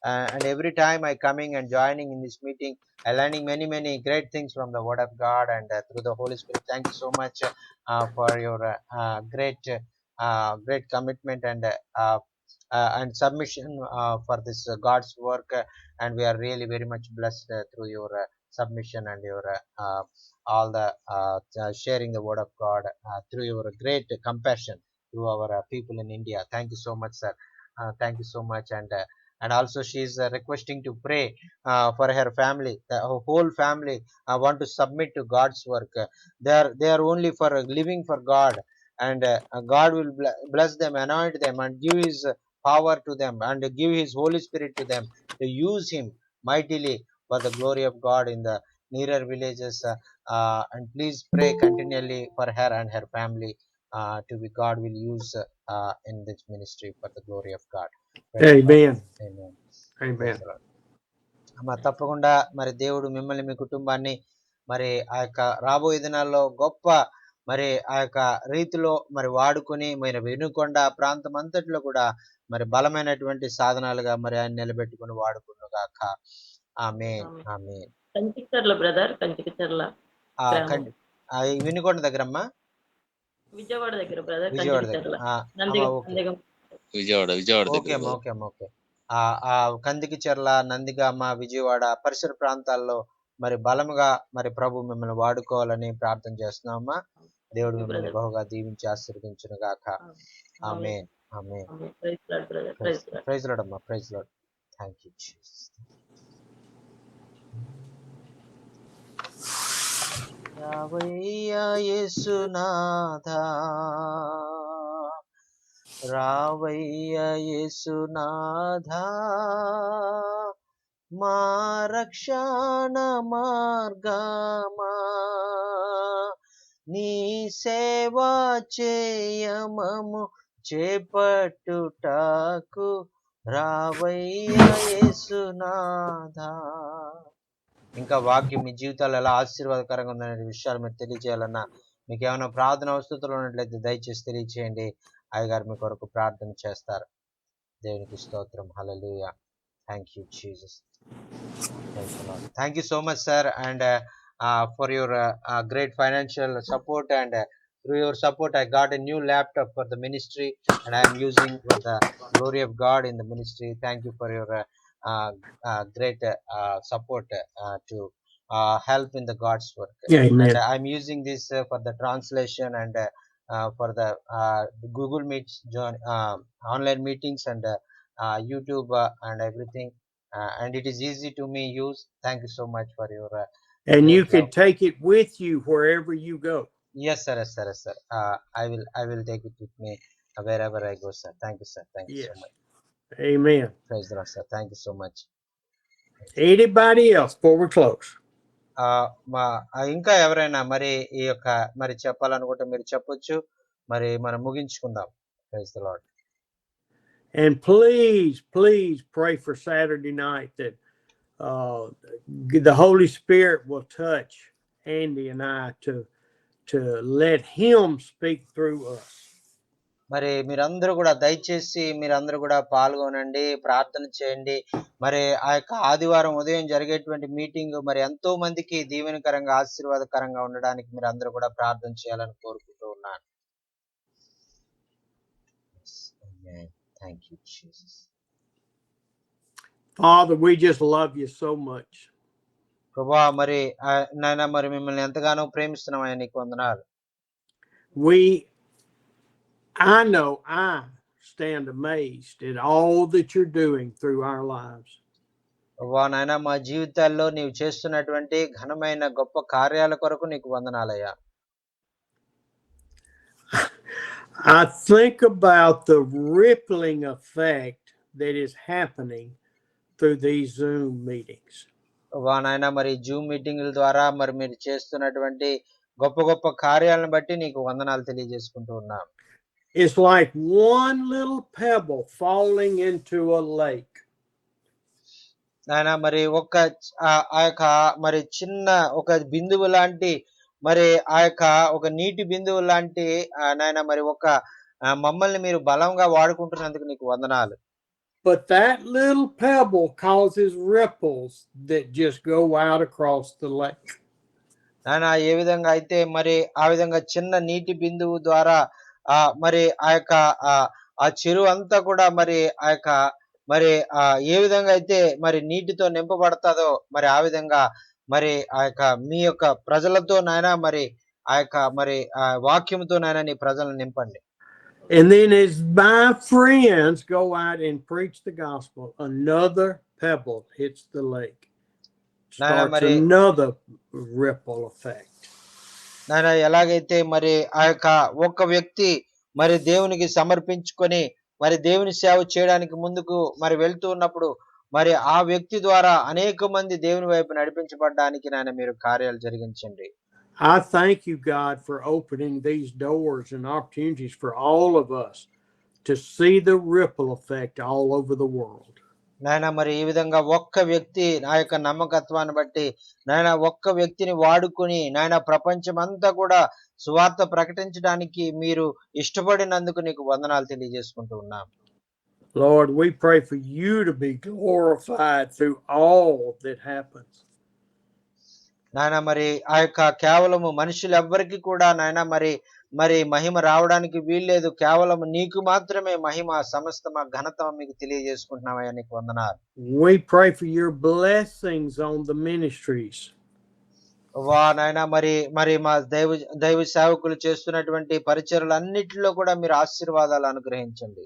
and every time I coming and joining in this meeting I learning many great things from the word of God and through the Holy Spirit. Thank you so much for your great commitment and submission for this God's work, and we are really very much blessed through your submission and your all the sharing the word of God through your great compassion to our people in India. Thank you so much, sir. Thank you so much, and and also she is requesting to pray for her family. The whole family want to submit to God's work. They are only for living for God, and God will bless them, anoint them, and give His power to them, and give His Holy Spirit to them to use Him mightily for the glory of God in the nearer villages. And please pray continually for her and her family to be God will use in this ministry for the glory of God. Praise the Lord. Amen. Amen. Amen. Praise the Lord. అమ్మ తప్పకుండా మరి దేవుడు మిమ్మల్ని మీ కుటుంబాన్ని మరి ఆ యొక్క రాబోయే దినాల్లో గొప్ప మరి ఆ యొక్క రీతిలో మరి వాడుకొని మరి వెనుకొండ ప్రాంతం అంతట్లో కూడా మరి బలమైనటువంటి సాధనాలుగా మరి ఆయన నిలబెట్టుకుని వాడుకున్నగాక. ఆమేన్. ఆమేన్. కంచికచర్ల బ్రదర్, కంచికచర్ల ఆ గ్రామం. కండి వినుకొండ దగ్గరమ్మా, విజయవాడ దగ్గర బ్రదర్, విజయవాడ దగ్గర. కంచికచర్ల అమ్మా ఓకే నందిగం. విజయవాడ ఓకే దగ్గర అమ్మా, ఓకే అమ్మా, ఓకే. ఆ కందికిచెర్ల, నందిగామ, విజయవాడ పరిసర ప్రాంతాల్లో మరి బలముగా మరి ప్రభు మిమ్మల్ని వాడుకోవాలని ప్రార్థన చేస్తున్నామమ్మా. దేవుడు మిమ్మల్ని బ్రదర్. బహుగా దీవించి ఆశీర్వదించును గాక. Amen. Amen. Praise Lord brother, praise praise Lord. Praise Lord అమ్మా, praise Lord. Thank you Jesus. రావయ్యా యేసునాథా, రావయ్యా యేసునాథా, మా రక్షణ మార్గమా, నీ సేవ చేయమము చేపట్టుటకు రావయ్యా యేసునాథా. ఇంకా వాక్యం మీ జీవితాలు ఎలా ఆశీర్వాదకరంగా ఉందనే విషయాలు మీరు తెలియజేయాలన్నా, మీకు ఏమైనా ప్రార్థన అవసరతలు ఉన్నట్లయితే దయచేసి తెలియజేయండి. అయ్యగారు మీ కొరకు ప్రార్థన చేస్తారు. దేవునికి స్తోత్రం. Hallelujah. Thank you Jesus. Thank you so much sir, and for your great financial support, and through your support I got a new laptop for the ministry, and I am using for the glory of God in the ministry. Thank you for your great support to help in the God's work. Amen. And I'm using this for the translation, and for the Google Meets, online meetings, and YouTube and everything, and it is easy to me use. Thank you so much for your And you great can love. take it with you wherever you go. Yes sir, yes sir, yes sir. I will take it with me wherever I go, sir. Thank you sir, thank you so Yes. much. Amen. Praise the Lord, sir. Thank you so much. Anybody else before we close? ఇంకా ఎవరైనా మరి ఈ యొక్క మరి చెప్పాలనుకుంటే మీరు చెప్పొచ్చు. మరి మనం ముగించుకుందాం. Praise the Lord. And please pray for Saturday night that the Holy Spirit will touch Andy and I to let Him speak through us. మరి మీరందరూ కూడా దయచేసి మీరందరూ కూడా పాల్గొనండి, ప్రార్థన చేయండి. మరి ఆ యొక్క ఆదివారం ఉదయం జరిగేటువంటి మీటింగ్ మరి ఎంతో మందికి దీవెనకరంగా ఆశీర్వాదకరంగా ఉండడానికి మీరు అందరూ కూడా ప్రార్థన చేయాలని కోరుకుంటూ ఉన్నాను. Thank you Jesus. Father, we just love you so much. ప్రభువా మరి నాయన మరి మిమ్మల్ని ఎంతగానో ప్రేమిస్తున్నామయ్యా, నీకు వందనాలు. I know I stand amazed at all that you're doing through our lives. ప్రభువా నాయన మా జీవితాల్లో నీవు చేస్తున్నటువంటి ఘనమైన గొప్ప కార్యాల కొరకు నీకు వందనాలయ్యా. I think about the rippling effect that is happening through these Zoom meetings. నాయన మరి జూమ్ మీటింగుల ద్వారా మరి మీరు చేస్తున్నటువంటి గొప్ప గొప్ప కార్యాలను బట్టి నీకు వందనాలు తెలియజేసుకుంటూ ఉన్నాం. It's like one little pebble falling into a lake. నాయన మరి ఆ యొక్క మరి చిన్న ఒక బిందువు లాంటి మరి ఆ యొక్క ఒక నీటి బిందువు లాంటి నాయన మరి మమ్మల్ని మీరు బలంగా వాడుకుంటున్నందుకు నీకు వందనాలు. But that little pebble causes ripples that just go out across the lake. నాయన ఏ విధంగా అయితే మరి ఆ విధంగా చిన్న నీటి బిందువు ద్వారా మరి ఆ యొక్క ఆ చెరువు అంతా కూడా మరి ఆ యొక్క మరి ఏ విధంగా అయితే మరి నీటితో నింపబడతాదో మరి ఆ విధంగా మరి ఆ యొక్క మీ యొక్క ప్రజలతో నాయన మరి ఆ యొక్క మరి వాక్యంతో నాయన నీ ప్రజలను నింపండి. And then as my friends go out and preach the gospel, another pebble hits the lake. నాయన Starts మరి another ripple effect. నాయన ఎలాగైతే మరి ఆ యొక్క ఒక్క వ్యక్తి మరి దేవునికి సమర్పించుకొని మరి దేవుని సేవ చేయడానికి ముందుకు మరి వెళ్తూ ఉన్నప్పుడు మరి ఆ వ్యక్తి ద్వారా అనేక మంది దేవుని వైపు నడిపించబడడానికి నాయన మీరు కార్యాలు జరిగించండి. I thank you, God, for opening these doors and opportunities for all of us to see the ripple effect all over the world. నాయన మరి ఈ విధంగా ఒక్క వ్యక్తి నా యొక్క నమ్మకత్వాన్ని బట్టి నాయన ఒక్క వ్యక్తిని వాడుకొని నాయన ప్రపంచం అంతా కూడా సువార్త ప్రకటించడానికి మీరు ఇష్టపడినందుకు నీకు వందనాలు తెలియజేసుకుంటూ ఉన్నాం. Lord, we pray for you to be glorified through all that happens. నాయన మరి ఆ యొక్క కేవలము మనుషులు ఎవ్వరికి కూడా నాయన మరి మరి మహిమ రావడానికి వీల్లేదు. కేవలం నీకు మాత్రమే మహిమ సమస్త ఘనత మీకు తెలియజేసుకుంటున్నామయ్యా, నీకు వందనాలు. We pray for your blessings on the ministries. నాయన మరి మరి మా దైవ సేవకులు చేస్తున్నటువంటి పరిచర్యలన్నిటిలో కూడా మీరు ఆశీర్వాదాలు అనుగ్రహించండి.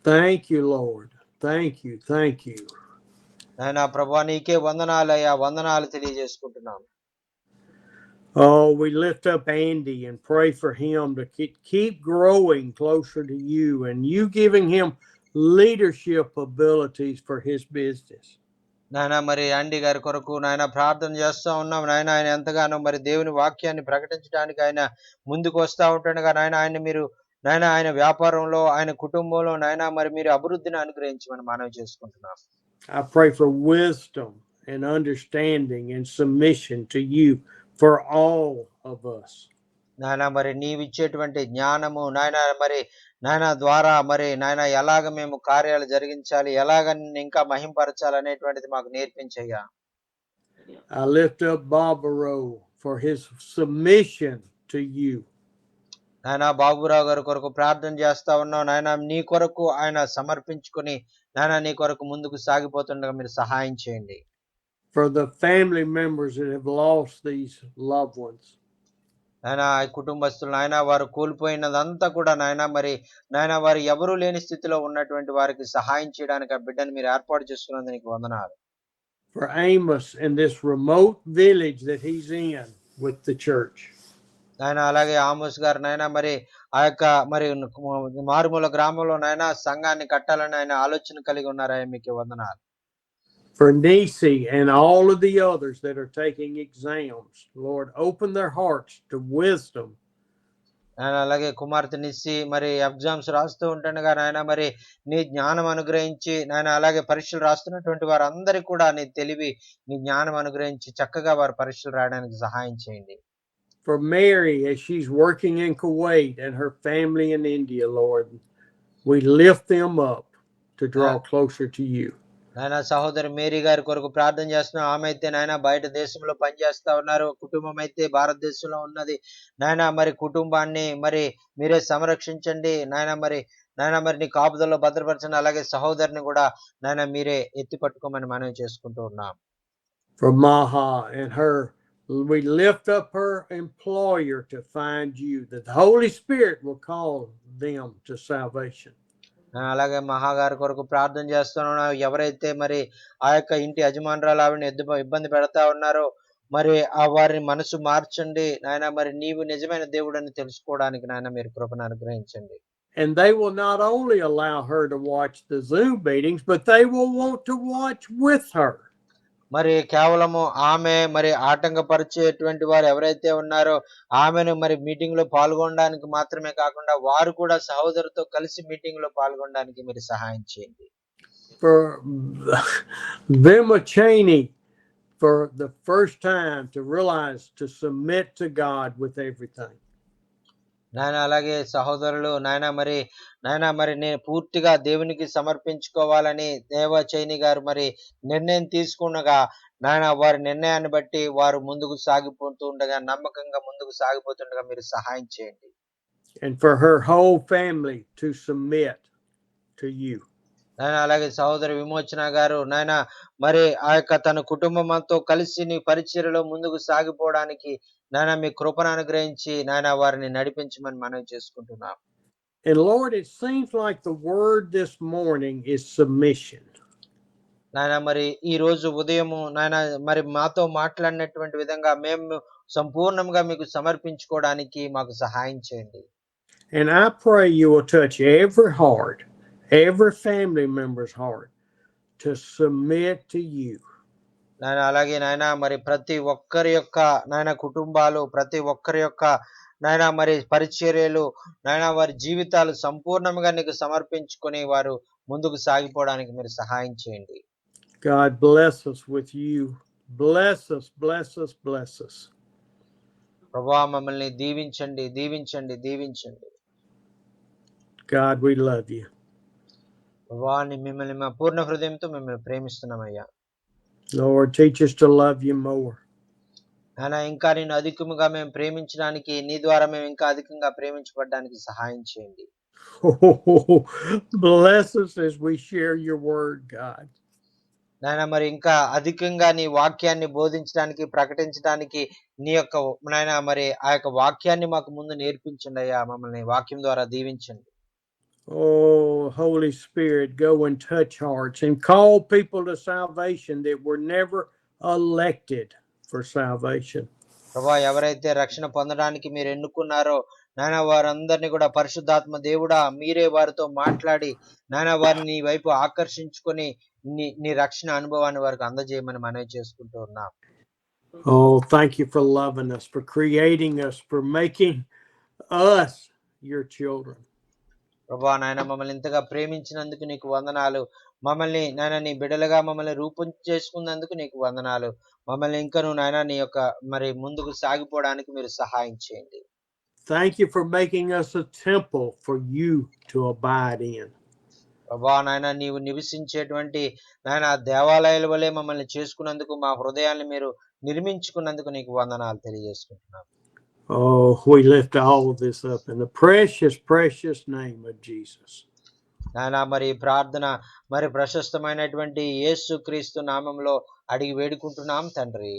Thank you, Lord. Thank you. Thank you. నాయన ప్రభువా నీకే వందనాలయ్యా, వందనాలు తెలియజేసుకుంటున్నాం. Oh, we lift up Andy and pray for him to keep growing closer to you and you giving him leadership abilities for his business. నాయన మరి యాండీ గారి కొరకు నాయన ప్రార్థన చేస్తా ఉన్నాం. నాయన ఆయన ఎంతగానో మరి దేవుని వాక్యాన్ని ప్రకటించడానికి ఆయన ముందుకు వస్తా ఉంటుండగా నాయన ఆయన మీరు నాయన ఆయన వ్యాపారంలో ఆయన కుటుంబంలో నాయన మరి మీరు అభివృద్ధిని అనుగ్రహించమని మనవి చేసుకుంటున్నాం. I pray for wisdom and understanding and submission to you for all of us. నాయన మరి నీవిచ్చేటువంటి జ్ఞానము నాయన మరి నాయన ద్వారా మరి నాయన ఎలాగ మేము కార్యాలు జరిగించాలి, ఎలాగ ఇంకా మహింపరచాలి అనేటువంటిది మాకు నేర్పించయ్యా. I lift up Barbaro for his submission to you. నాయన బాబురావు గారి కొరకు ప్రార్థన చేస్తా ఉన్నాం. నాయన నీ కొరకు ఆయన సమర్పించుకుని నాయన నీ కొరకు ముందుకు సాగిపోతుండగా మీరు సహాయం చేయండి. For the family members that have lost these loved ones. నాయన కుటుంబస్తులు నాయన వారు కోల్పోయినదంతా కూడా నాయన మరి నాయన వారు ఎవరూ లేని స్థితిలో ఉన్నటువంటి వారికి సహాయం చేయడానికి ఆ బిడ్డను మీరు ఏర్పాటు చేసుకున్నందుకు నీకు వందనాలు. For Amos in this remote village that he's in with the church. నాయన అలాగే ఆమోస్ గారు నాయన మరి ఆ యొక్క మరి మారుమూల గ్రామంలో నాయన సంఘాన్ని కట్టాలని ఆయన ఆలోచన కలిగి ఉన్నారా, మీకు వందనాలు. For Nisi and all of the others that are taking exams, Lord, open their hearts to wisdom. నాయన అలాగే కుమార్తె నిస్సి మరి ఎగ్జామ్స్ రాస్తూ ఉంటుండగా నాయన మరి నీ జ్ఞానం అనుగ్రహించి నాయన అలాగే పరీక్షలు రాస్తున్నటువంటి వారందరికీ కూడా నీ తెలివి నీ జ్ఞానం అనుగ్రహించి చక్కగా వారు పరీక్షలు రాయడానికి సహాయం చేయండి. For Mary as she's working in Kuwait and her family in India, Lord, we lift them up to draw closer to you. నాయన సహోదరి మేరీ గారి కొరకు ప్రార్థన చేస్తున్నాం. ఆమె అయితే నాయన బయట దేశంలో పనిచేస్తా ఉన్నారు, కుటుంబం అయితే భారతదేశంలో ఉన్నది. నాయన మరి కుటుంబాన్ని మరి మీరే సంరక్షించండి నాయన మరి నీ కాపుదల్లో భద్రపరచండి. అలాగే సహోదరిని కూడా నాయన మీరే ఎత్తి పట్టుకోమని మనవి చేసుకుంటూ ఉన్నాం. For Maha and her, we lift up her employer to find you, that the Holy Spirit will call them to salvation. అలాగే మహాగారి కొరకు ప్రార్థన చేస్తున్నాం. ఎవరైతే మరి ఆ యొక్క ఇంటి యజమానురాలు ఆవిడని ఇబ్బంది పెడతా ఉన్నారో మరి ఆ వారిని మనసు మార్చండి నాయన. మరి నీవు నిజమైన దేవుడని తెలుసుకోవడానికి నాయన మీరు కృపను అనుగ్రహించండి. And they will not only allow her to watch the Zoom meetings, but they will want to watch with her. మరి కేవలము ఆమె మరి ఆటంకపరిచేటువంటి వారు ఎవరైతే ఉన్నారో ఆమెను మరి మీటింగ్ లో పాల్గొనడానికి మాత్రమే కాకుండా వారు కూడా సహోదరుతో కలిసి మీటింగ్ లో పాల్గొనడానికి మీరు సహాయం చేయండి. For Vima Cheney, for the first time to realize to submit to God with everything. నాయన అలాగే సహోదరులు నాయన మరి నేను పూర్తిగా దేవునికి సమర్పించుకోవాలని దేవ చైని గారు మరి నిర్ణయం తీసుకున్నగా నాయన వారి నిర్ణయాన్ని బట్టి వారు ముందుకు సాగిపోతూ ఉండగా నమ్మకంగా ముందుకు సాగిపోతుండగా మీరు సహాయం చేయండి. And for her whole family to submit to you. నాయన అలాగే సహోదరి విమోచన గారు నాయన మరి ఆ యొక్క తన కుటుంబంతో కలిసి నీ పరిచర్యలో ముందుకు సాగిపోవడానికి నాయన మీ కృపను అనుగ్రహించి నాయన వారిని నడిపించమని మనవి చేసుకుంటున్నాం. And Lord, it seems like the word this morning is submission. నాయన మరి ఈ రోజు ఉదయము నాయన మరి మాతో మాట్లాడినటువంటి విధంగా మేము సంపూర్ణంగా మీకు సమర్పించుకోవడానికి మాకు సహాయం చేయండి. And I pray you will touch every heart, every family member's heart to submit to you. నాయన అలాగే నాయన మరి ప్రతి ఒక్కరి యొక్క నాయన కుటుంబాలు, ప్రతి ఒక్కరి యొక్క నాయన మరి పరిచర్యలు, నాయన వారి జీవితాలు సంపూర్ణంగా నీకు సమర్పించుకొని వారు ముందుకు సాగిపోవడానికి మీరు సహాయం చేయండి. God bless us with you. Bless us, bless us, bless us. ప్రభువా మమ్మల్ని దీవించండి, దీవించండి, దీవించండి. God, we love you. ప్రభువా మిమ్మల్ని మా పూర్ణ హృదయంతో మిమ్మల్ని ప్రేమిస్తున్నామయ్యా. Lord, teach us to love you more. నాయన ఇంకా నిన్ను అధికముగా మేము ప్రేమించడానికి, నీ ద్వారా మేము ఇంకా అధికంగా ప్రేమించబడడానికి సహాయం చేయండి. Oh, bless us as we share your word, God. నాయన మరి ఇంకా అధికంగా నీ వాక్యాన్ని బోధించడానికి, ప్రకటించడానికి నీ యొక్క నాయన మరి ఆ యొక్క వాక్యాన్ని మాకు ముందు నేర్పించండి అయ్యా. మమ్మల్ని వాక్యం ద్వారా దీవించండి. Oh, Holy Spirit, go and touch hearts and call people to salvation that were never elected for salvation. ప్రభువా ఎవరైతే రక్షణ పొందడానికి మీరు ఎన్నుకున్నారో నాయన వారందరినీ కూడా పరిశుద్ధాత్మ దేవుడా మీరే వారితో మాట్లాడి నాయన వారిని నీ వైపు ఆకర్షించుకొని నీ రక్షణ అనుభవాన్ని వారికి అందజేయమని మనవి చేసుకుంటూ ఉన్నాం. Oh, thank you for loving us, for creating us, for making us your children. ప్రభువా నాయన మమ్మల్ని ఇంతగా ప్రేమించినందుకు నీకు వందనాలు. మమ్మల్ని నాయన నీ బిడ్డలుగా మమ్మల్ని రూపం చేసుకున్నందుకు నీకు వందనాలు. మమ్మల్ని ఇంకను నాయన నీ యొక్క మరి ముందుకు సాగిపోవడానికి మీరు సహాయం చేయండి. Thank you for making us a temple for you to abide in. ప్రభువా నాయన నీవు నివసించేటువంటి నాయన దేవాలయాల వలె మమ్మల్ని చేసుకున్నందుకు, మా హృదయాన్ని మీరు నిర్మించుకున్నందుకు నీకు వందనాలు తెలియజేసుకుంటున్నాం. Oh, we lift all this up in the precious, precious name of Jesus. నాయన మరి ప్రార్థన మరి ప్రశస్తమైనటువంటి యేసు క్రీస్తు నామంలో అడిగి వేడుకుంటున్నాం తండ్రి.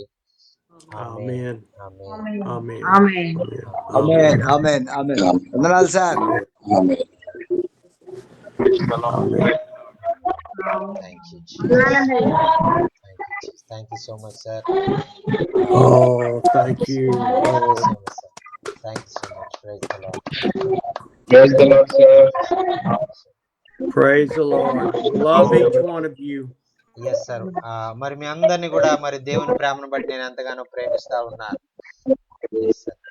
Amen. ఆమేన్. Amen. ఆమేన్. Amen. Amen. Amen. వందనాలు sir. Thank you, Jesus. Thank you so much, sir. Oh, thank you. Oh, Thank you so much. Praise the Lord. Praise the Lord, sir. praise the Lord. Love each one of you. Yes sir. మరి మీ అందరినీ కూడా మరి దేవుని ప్రేమను బట్టి నేను ఎంతగానో ప్రేమిస్తా ఉన్నాను.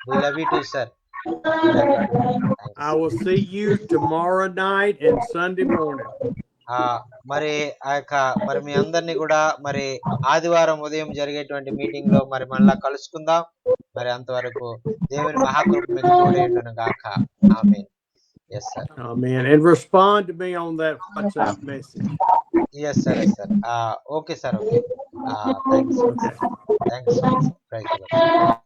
We love you too, sir. I will see you tomorrow night and Sunday morning. మరి ఆ యొక్క మరి మీ అందరినీ కూడా మరి ఆదివారం ఉదయం జరిగేటువంటి మీటింగ్ లో మరి మళ్ళా కలుసుకుందాం. మరి అంతవరకు దేవుని మహాకృప మీకు తోడేయుండును గాక. ఆమేన్. Yes, sir. Amen. And respond to me on that WhatsApp message. Yes, sir. Yes, sir. Okay, sir. Okay. Thanks. Okay. Thanks. Praise the Lord.